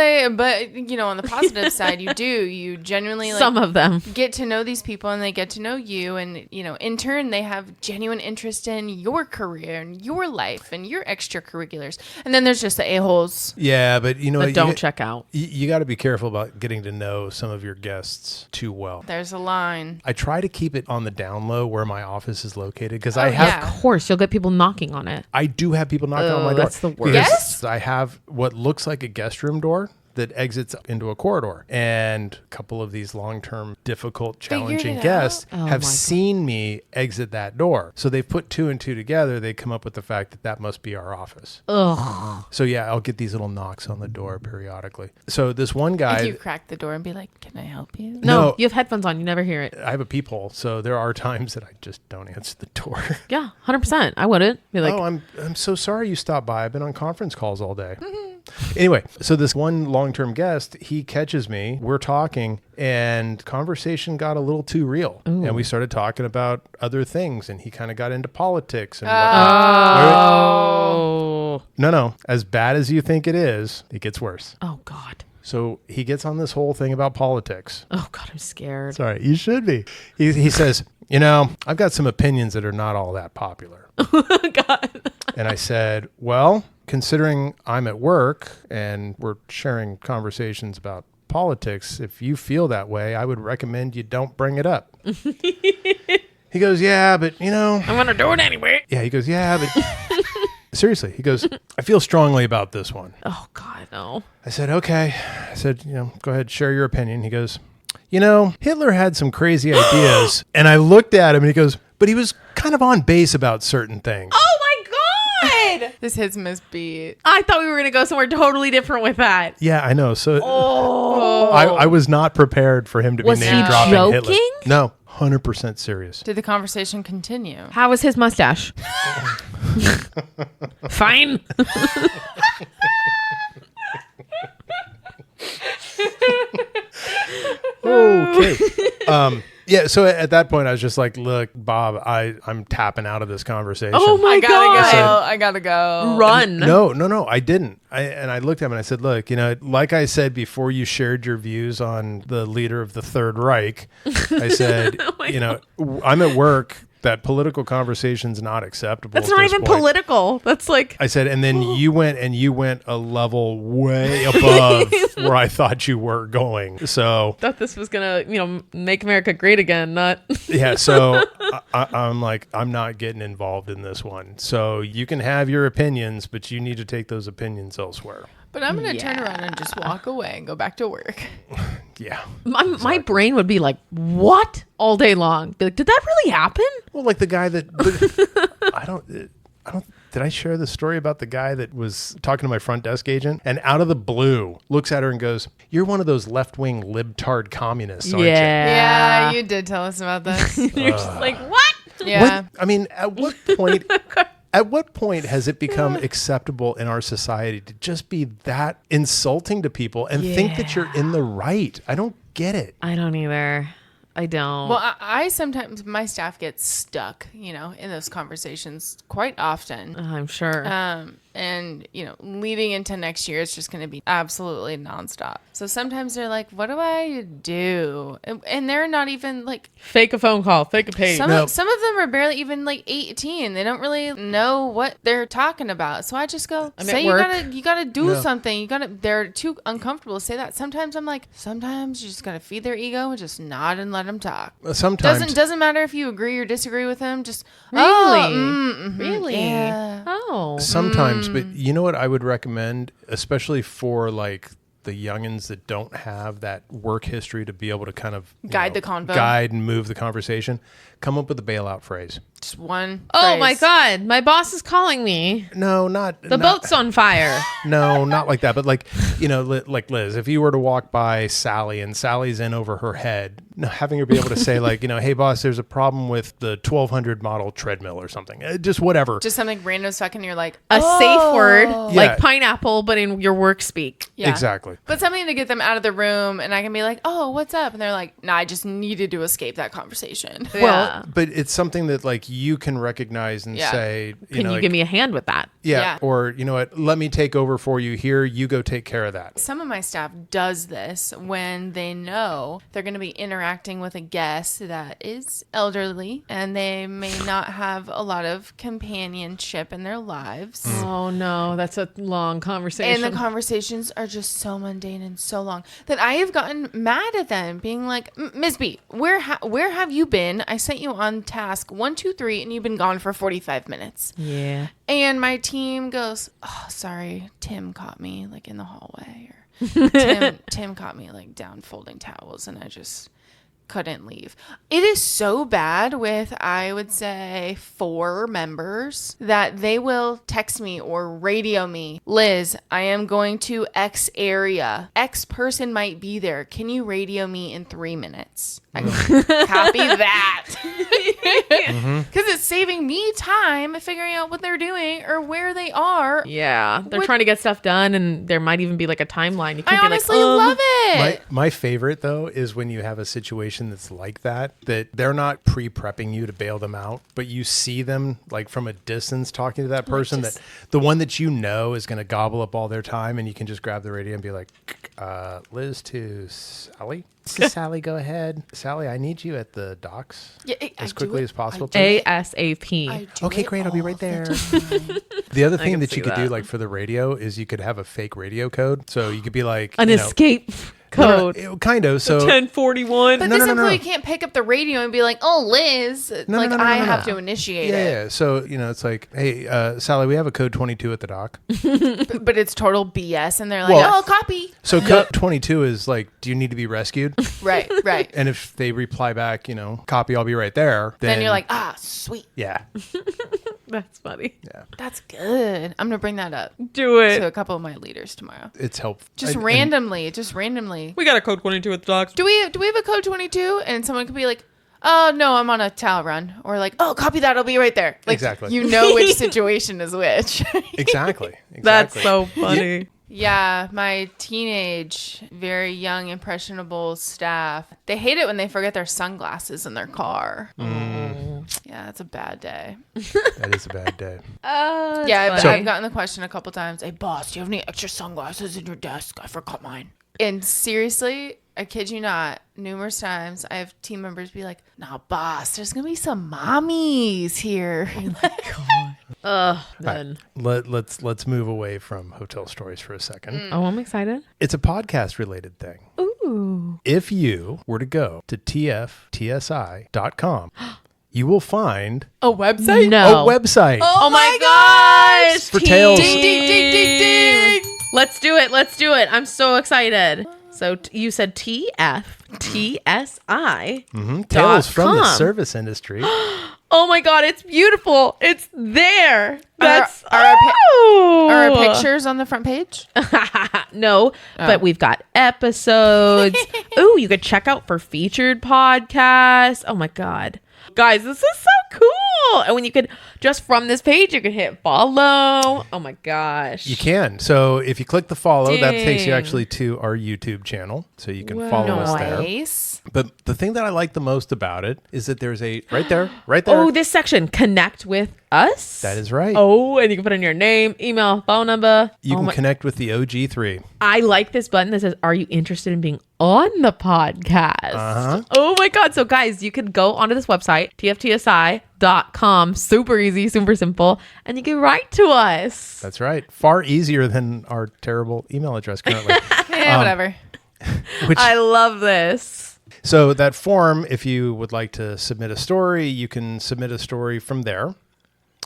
S3: you know, on the positive side, you genuinely like
S1: Some of them.
S3: get to know these people and they get to know you, and you know, in turn they have genuine interest in your career and your life and your extracurriculars. And then there's just the a-holes.
S2: Yeah, but you know
S1: But
S2: what?
S1: don't check out.
S2: You got to be careful about getting to know some of your guests too well.
S3: There's a line.
S2: I try to keep it on the down low where my office is located because
S3: yeah.
S1: Of course, you'll get people knocking on it.
S2: I do have people knocking on my door.
S1: That's the worst.
S2: Because
S3: Yes?
S2: I have what looks like a guest room door that exits into a corridor. And a couple of these long-term, difficult, challenging
S3: it
S2: guests
S1: out? Oh
S2: have
S1: my
S2: seen me exit that door. So they've put 2 and 2 together. They come up with the fact that that must be our office.
S1: Ugh.
S2: So yeah, I'll get these little knocks on the door periodically. So this one guy...
S3: Like you crack the door and be like, can I help you?
S1: No,
S2: No.
S1: you have headphones on. You never hear it.
S2: I have a peephole, so there are times that I just don't answer the door.
S1: Yeah, 100%. I wouldn't be like,
S2: Oh, I'm so sorry you stopped by. I've been on conference calls all day. Anyway, so this one long-term guest, he catches me. We're talking, and conversation got a little too real. And we started talking about other things, and he kind of got into politics. And
S1: oh,
S2: no. As bad as you think it is, it gets worse.
S1: oh God.
S2: So he gets on this whole thing about politics.
S1: Oh God, I'm scared.
S2: Sorry, you should be. He says, I've got some opinions that are not all that popular.
S1: God.
S2: And I said, well, considering I'm at work and we're sharing conversations about politics, if you feel that way, I would recommend you don't bring it up. He goes, yeah, but
S1: I'm going to do it anyway.
S2: Yeah, he goes, yeah, but seriously, he goes, I feel strongly about this one.
S1: Oh God, no.
S2: I said, okay. I said, go ahead, share your opinion. He goes, Hitler had some crazy ideas. And I looked at him and he goes, but he was kind of on base about certain things.
S1: Oh my God.
S3: This hits Miss B.
S1: I thought we were going to go somewhere totally different with that.
S2: Yeah, I know. So
S1: Oh.
S2: I was not prepared for him to be
S1: Was he
S2: name dropping Hitler.
S1: joking?
S2: No, 100% serious.
S3: Did the conversation continue?
S1: How was his mustache? Fine.
S2: Okay. Yeah, so at that point I was just like, look, Bob, I'm tapping out of this conversation.
S1: Oh my
S3: I gotta
S1: God.
S3: go. I gotta go.
S1: Run.
S2: No, I didn't. And I looked at him and I said, look, like I said before you shared your views on the leader of the Third Reich, I said, I'm at work. That political conversation's not acceptable.
S1: That's
S2: at
S1: not
S2: this
S1: even
S2: point.
S1: political. That's like,
S2: I said, and then you went a level way above where I thought you were going. So
S1: thought this was going to, make America great again, not.
S2: yeah. So I'm like, I'm not getting involved in this one. So you can have your opinions, but you need to take those opinions elsewhere.
S3: But I'm going to turn around and just walk away and go back to work.
S2: Yeah.
S1: My brain would be like, what? All day long. Be like, did that really happen?
S2: Well, like the guy that I don't. Did I share the story about the guy that was talking to my front desk agent and out of the blue looks at her and goes, "You're one of those left-wing libtard communists, aren't
S3: Yeah, you did tell us about this.
S1: You're just like, what?
S2: you?"
S3: Yeah.
S2: I mean, at what point? At what point has it become acceptable in our society to just be that insulting to people and think that you're in the right? I don't get it.
S1: I don't either. I don't.
S3: Well, I sometimes, my staff gets stuck, in those conversations quite often.
S1: I'm sure.
S3: And, leading into next year, it's just going to be absolutely nonstop. So sometimes they're like, what do I do? And they're not even like...
S1: Fake a phone call. Fake a page.
S3: Some of them are barely even like 18. They don't really know what they're talking about. So I just go, say you gotta do something. They're too uncomfortable to say that. Sometimes I'm like, sometimes you just gotta feed their ego and just nod and let them talk.
S2: Sometimes
S3: Doesn't matter if you agree or disagree with them. Just
S1: Really?
S3: Yeah.
S1: Oh.
S2: sometimes, but you know what I would recommend, especially for like the youngins that don't have that work history to be able to kind of
S3: Guide the convo.
S2: guide and move the conversation. Come up with a bailout phrase.
S3: Just one
S1: Oh
S3: phrase.
S1: my God. My boss is calling me.
S2: No, not
S1: The boat's on fire.
S2: No, not like that. But like, like Liz, if you were to walk by Sally and Sally's in over her head, having her be able to say like, hey boss, there's a problem with the 1200 model treadmill or something. Just whatever.
S3: Just something random stuck in your like
S1: A safe word,
S2: Yeah.
S1: like pineapple, but in your work speak.
S3: Yeah.
S2: Exactly.
S3: But something to get them out of the room, and I can be like, oh, what's up? And they're like, nah, I just needed to escape that conversation.
S1: Well,
S2: But it's something that like you can recognize and say,
S1: can you give me a hand with that?
S2: yeah, or you know what, let me take over for you here. You go take care of that.
S3: Some of my staff does this when they know they're going to be interacting with a guest that is elderly and they may not have a lot of companionship in their lives.
S1: Oh no, that's a long conversation.
S3: And the conversations are just so mundane and so long that I have gotten mad at them, being like, Ms. B, where have you been? I sent you on task 1, 2, 3, and you've been gone for 45 minutes.
S1: Yeah.
S3: And my team goes, oh, sorry, Tim caught me like in the hallway. Or Tim caught me like down folding towels, and I just couldn't leave. It is so bad with, I would say, 4 members that they will text me or radio me, Liz, I am going to X area. X person might be there. Can you radio me in 3 minutes? I copy that. Because it's saving me time figuring out what they're doing or where they are.
S1: Yeah. They're trying to get stuff done, and there might even be like a timeline. You can't
S3: I
S1: be
S3: honestly
S1: like,
S3: love it.
S2: My favorite, though, is when you have a situation that's like that they're not pre-prepping you to bail them out, but you see them like from a distance talking to that person, that the one that you know is going to gobble up all their time, and you can just grab the radio and be like, Liz to Sally. Sally, go ahead. Sally, I need you at the docks as quickly as possible.
S1: ASAP.
S2: Okay, great. I'll be right there. The other thing that you could do, like for the radio, is you could have a fake radio code. So you could be like
S1: An escape code.
S2: Kind of. So
S1: 1041.
S3: But this employee can't pick up the radio and be like, "Oh, Liz," I have to initiate it.
S2: Yeah. So it's like, hey, Sally, we have a code 22 at the dock.
S3: but it's total BS, and they're like, "Oh, copy."
S2: So code 22 is like, do you need to be rescued?
S3: Right.
S2: And if they reply back, copy, I'll be right there.
S3: Then you're like, sweet.
S2: Yeah.
S1: That's funny.
S2: Yeah.
S3: That's good. I'm gonna bring that up.
S1: Do it.
S3: To a couple of my leaders tomorrow.
S2: It's helpful.
S3: Just randomly.
S1: We got a code 22 at the docks.
S3: Do we have a code 22? And someone could be like, "Oh no, I'm on a towel run," or like, "Oh, copy that. I'll be right there." Like,
S2: exactly.
S3: You know which situation is which.
S2: Exactly.
S1: That's so funny.
S3: Yeah, my teenage, very young, impressionable staff, they hate it when they forget their sunglasses in their car. Yeah, it's a bad day.
S2: That is a bad day.
S3: I've gotten the question a couple times. "Hey, boss, do you have any extra sunglasses in your desk? I forgot mine." And seriously, I kid you not, numerous times I have team members be like, "Nah, boss, there's gonna be some mommies here."
S1: Oh my god. Then.
S2: Right. Let's move away from hotel stories for a second.
S1: Oh, I'm excited.
S2: It's a podcast related thing.
S1: Ooh.
S2: If you were to go to tftsi.com, you will find
S3: A website?
S1: No.
S2: a website.
S3: Oh my gosh!
S2: For tales.
S3: Ding, ding, ding, ding, ding.
S1: Let's do it. I'm so excited. So you said TFTSI.
S2: Tales from the service industry.
S1: Oh my god, it's beautiful. It's there. That's
S3: Are our pictures on the front page?
S1: No, but we've got episodes. Ooh, you could check out for featured podcasts. Oh my god. Guys, this is so cool. And when you could, just from this page, you could hit follow. Oh my gosh.
S2: You can. So if you click the follow, that takes you actually to our YouTube channel. So you can follow us there.
S3: Nice.
S2: But the thing that I like the most about it is that there's a right there.
S1: Oh, this section, connect with us.
S2: That is right.
S1: Oh, and you can put in your name, email, phone number.
S2: You can connect with the OG3.
S1: I like this button that says, "Are you interested in being on the podcast?" Oh my god. So guys, you could go onto this website, tftsi.com. Super easy, super simple. And you can write to us.
S2: That's right. Far easier than our terrible email address currently.
S3: Whatever.
S1: I love this.
S2: So that form, if you would like to submit a story, you can submit a story from there.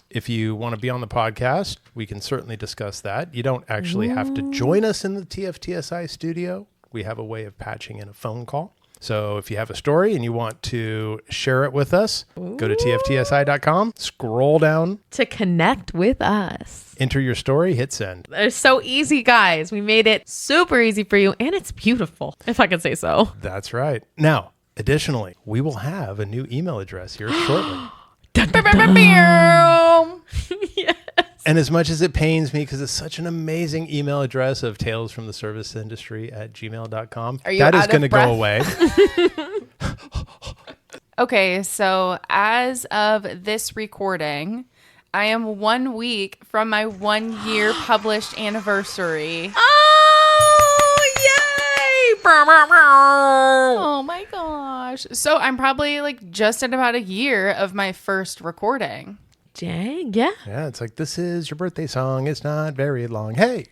S2: If you want to be on the podcast, we can certainly discuss that. You don't actually have to join us in the TFTSI studio. We have a way of patching in a phone call. So if you have a story and you want to share it with us, go to tftsi.com, scroll down
S1: to connect with us.
S2: Enter your story, hit send.
S1: It's so easy, guys. We made it super easy for you, and it's beautiful, if I could say so.
S2: That's right. Now, additionally, we will have a new email address here shortly.
S1: Yes.
S2: And as much as it pains me, because it's such an amazing email address of talesfromtheserviceindustry@gmail.com, that is going to go away.
S3: Okay, so as of this recording, I am 1 week from my 1 year published anniversary.
S1: Oh, yay!
S3: Oh my gosh. So I'm probably like just at about a year of my first recording.
S1: Dang, yeah.
S2: Yeah, it's like, this is your birthday song. It's not very long. Hey.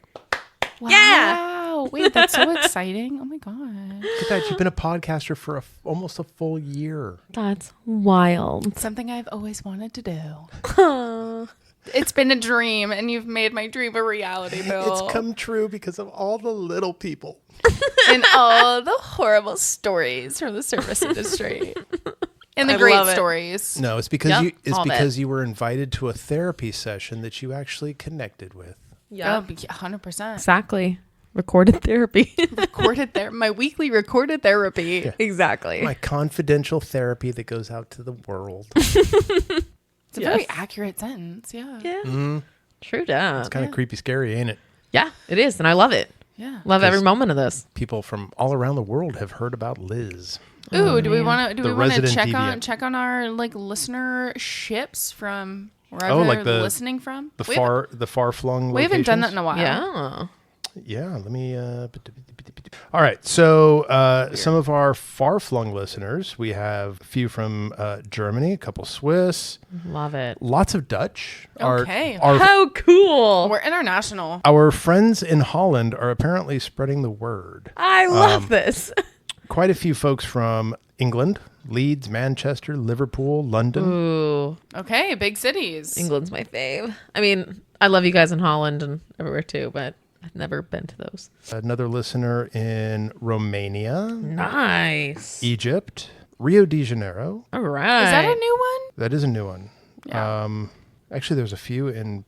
S3: Wow.
S1: Yeah.
S3: Wait, that's so exciting. Oh my god.
S2: Look at that. You've been a podcaster for almost a full year.
S1: That's wild.
S3: Something I've always wanted to do. It's been a dream, and you've made my dream a reality, Bill.
S2: It's come true because of all the little people.
S3: And all the horrible stories from the service industry. And the
S1: I
S3: great
S1: love it.
S3: stories.
S2: No, it's because
S1: Yep, all of it.
S2: you were invited to a therapy session that you actually connected with.
S3: Yeah, 100%.
S1: Exactly. Recorded therapy.
S3: My weekly recorded therapy.
S2: Yeah.
S1: Exactly.
S2: My confidential therapy that goes out to the world.
S3: It's a very accurate sentence. Yeah.
S1: Yeah. True that.
S2: It's kind of creepy, scary, ain't it?
S1: Yeah, it is. And I love it.
S3: Yeah.
S1: Love every moment of this.
S2: People from all around the world have heard about Liz.
S3: Ooh, do we want to
S2: The resident
S3: check on our like listenerships from wherever
S2: Oh, like
S3: they're listening from?
S2: The far flung.
S3: We haven't done that in a while.
S1: Yeah.
S2: Yeah, let me. All right, so some of our far-flung listeners, we have a few from Germany, a couple Swiss,
S1: Love it.
S2: lots of Dutch.
S3: Okay.
S1: How cool.
S3: We're international.
S2: Our friends in Holland are apparently spreading the word.
S1: I love this.
S2: Quite a few folks from England, Leeds, Manchester, Liverpool, London.
S1: Ooh,
S3: Okay, big cities.
S1: England's my fave. I mean, I love you guys in Holland and everywhere too, but I've never been to those.
S2: Another listener in Romania,
S1: Nice.
S2: Egypt, Rio de Janeiro.
S1: All right.
S3: Is that a new one?
S2: That is a new one.
S3: Yeah.
S2: Actually, there's a few in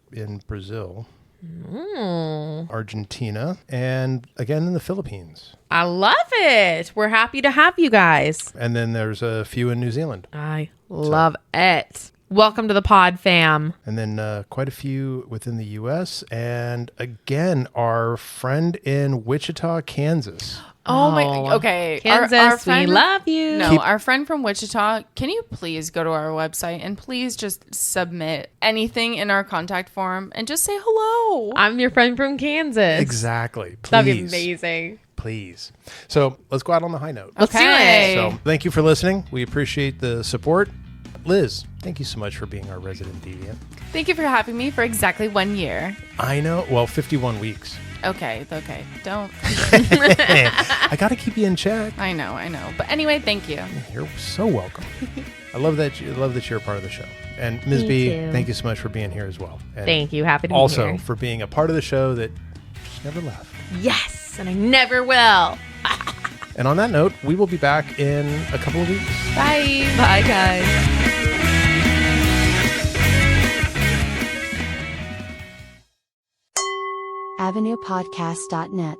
S2: Brazil,
S1: Mm.
S2: Argentina, and again in the Philippines.
S1: I love it. We're happy to have you guys.
S2: And then there's a few in New Zealand.
S1: I love it. Welcome to the pod, fam.
S2: And then quite a few within the U.S. And again, our friend in Wichita, Kansas.
S3: Oh my. Okay.
S1: Kansas,
S3: our friend,
S1: we love you.
S3: No, our friend from Wichita, can you please go to our website and please just submit anything in our contact form and just say hello?
S1: I'm your friend from Kansas.
S2: Exactly. Please.
S1: That'd be amazing.
S2: Please. So let's go out on the high note.
S1: Let's do
S3: Okay.
S1: it.
S2: So thank you for listening. We appreciate the support. Liz, thank you so much for being our resident deviant.
S3: Thank you for having me for exactly 1 year.
S2: I know. Well, 51 weeks.
S3: Okay. Don't.
S2: I got to keep you in check.
S3: I know. But anyway, thank you.
S2: You're so welcome. I love that you're a part of the show. And Ms. B,
S1: too.
S2: thank you so much for being here as well. And
S1: Thank you. Happy to
S2: also
S1: be here.
S2: for being a part of the show that just never left.
S1: Yes, and I never will.
S2: And on that note, we will be back in a couple of weeks.
S3: Bye.
S1: Bye, guys.
S4: AvenuePodcast.net